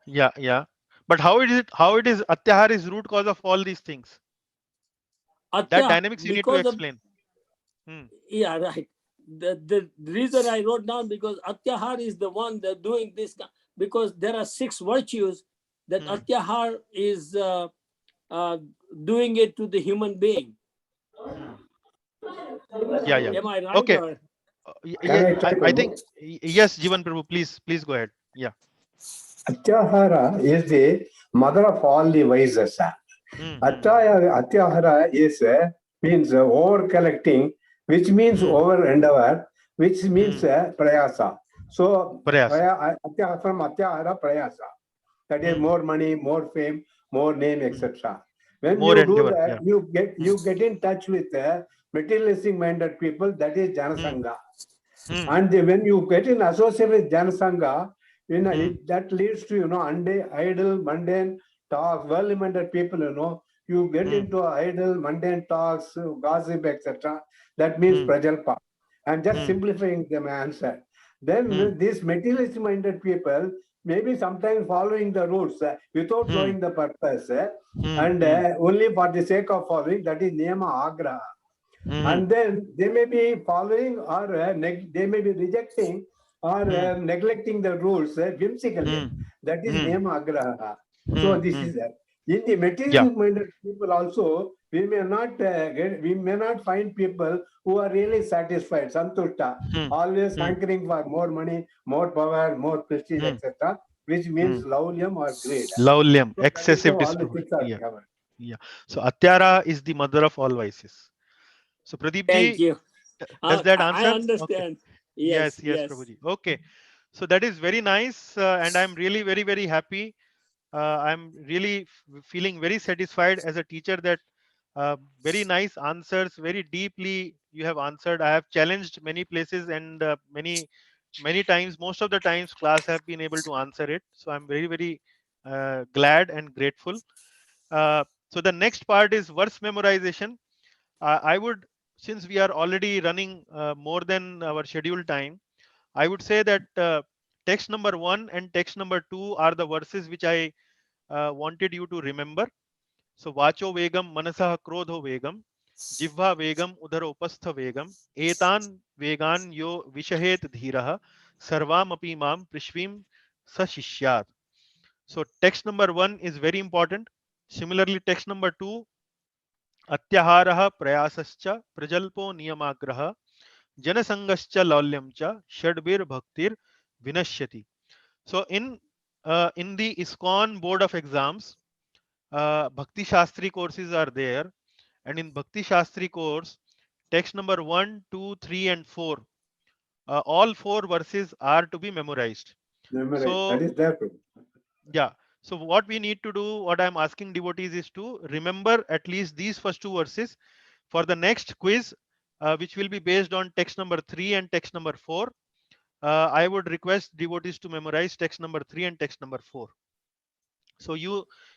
Yeah. But how it is Atyahara is root cause of all these things? That dynamics you need to explain. Yeah, right. The reason I wrote down, because Atyahara is the one that doing this, because there are 6 virtues that Atyahara is doing it to the human being. Yeah. Am I right? Okay. I think yes, Jivan Prabhu, please go ahead. Yeah. Atyahara is the mother of all the vices. Atyahara is means over collecting, which means over endeavor, which means prayasa. So Atyahara from Atyahara prayasa. That is more money, more fame, more name, etc. When more you do that, you get in touch with materialistic minded people. That is Janasanga. And when you get in association with Janasanga, that leads to idle, mundane talks, worldly minded people. You get into idle, mundane talks, gossip, etc. That means prajalpa. I'm just simplifying the answer. Then these materialistic minded people maybe sometimes following the rules without knowing the purpose and only for the sake of following, that is niyama agraha. And then they may be following or they may be rejecting or neglecting the rules whimsically. That is niyama agraha. So this is In the material-minded people also, we may not find people who are really satisfied, santushta, always hankering for more money, more power, more prestige, etc., which means laulyam or greed. Laulyam, So excessive all the things are disproportion. covered. Yeah. So Atyara is the mother of all vices. So Pradeep Thank ji, you. does that answer? I understand. Okay. Yes, Yes, yes. Prabhuji. Okay. So that is very nice, and I'm really very happy. I'm really feeling very satisfied as a teacher that very nice answers, very deeply you have answered. I have challenged many places, and many times, most of the times, class have been able to answer it. So I'm very glad and grateful. So the next part is verse memorization. I would, since we are already running more than our scheduled time, I would say that text number 1 and text number 2 are the verses which I wanted you to remember. So vacho vegam manasah krodho vegam jivha vegam udaropastha vegam etan vegan yo vishahet dhiraha sarvam api mam prishvim sashishyat. So text number 1 is very important. Similarly, text number 2, अत्याहारः प्रयासश्च प्रजल्पो नियमाग्रह जनसंगश्च लौल्यं च षड्भिर्भक्तिर विनश्यति. So in the ISKCON board of exams, Bhakti Shastri courses are there, and in Bhakti Shastri course, text number 1, 2, 3, and 4, all 4 verses are to be memorized. Memorized. That is there. Yeah. So what we need to do, what I'm asking devotees, is to remember at least these first 2 verses for the next quiz, which will be based on text number 3 and text number 4. I would request devotees to memorize text number 3 and text number 4. So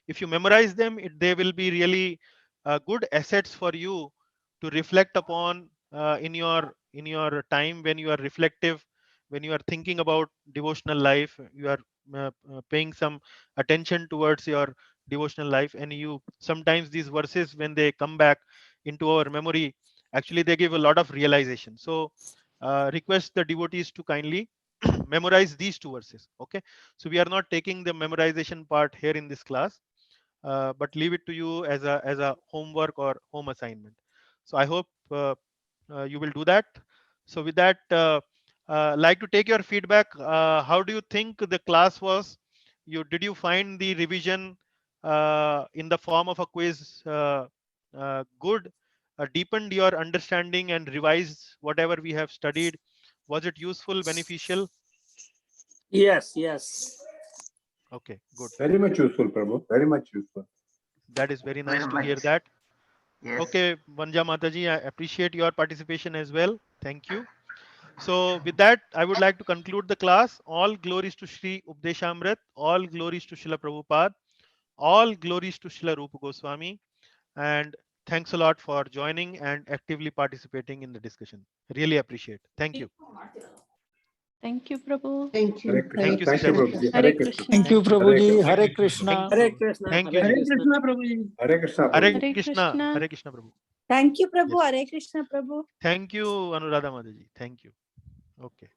if you memorize them, they will be really good assets for you to reflect upon in your time when you are reflective, when you are thinking about devotional life, you are paying some attention towards your devotional life, and you sometimes these verses, when they come back into our memory, actually they give a lot of realization. So request the devotees to kindly memorize these 2 verses. Okay, so we are not taking the memorization part here in this class, but leave it to you as a homework or home assignment. So I hope you will do that. So with that, like to take your feedback. How do you think the class was? Did you find the revision in the form of a quiz good? Deepened your understanding and revised whatever we have studied? Was it useful, beneficial? Yes, yes. Okay, good. Very much useful, Prabhu. Very much useful. That is very nice Very to hear much. that. Yes. Okay, Vanja Mataji, I appreciate your participation as well. Thank you. So with that, I would like to conclude the class. All glories to Sri Updeshamrit, all glories to Srila Prabhupada, all glories to Srila Rupa Goswami, and thanks a lot for joining and actively participating in the discussion. Really appreciate. Thank you. Thank you, Prabhu. Thank you. Hare Thank you, Krishna. Thank you, sisters. Prabhuji. Hare Hare Krishna. Krishna. Thank you, Prabhuji. Hare Thank you. Krishna. Hare Krishna. Thank you, Hare ji. Krishna. Prabhuji. Hare Krishna, Hare Prabhuji. Hare Krishna. Krishna. Hare Krishna, Prabhu. Thank you, Prabhu. Yes. Hare Krishna, Prabhu. Thank you, Anuradha Mataji. Thank you. Okay.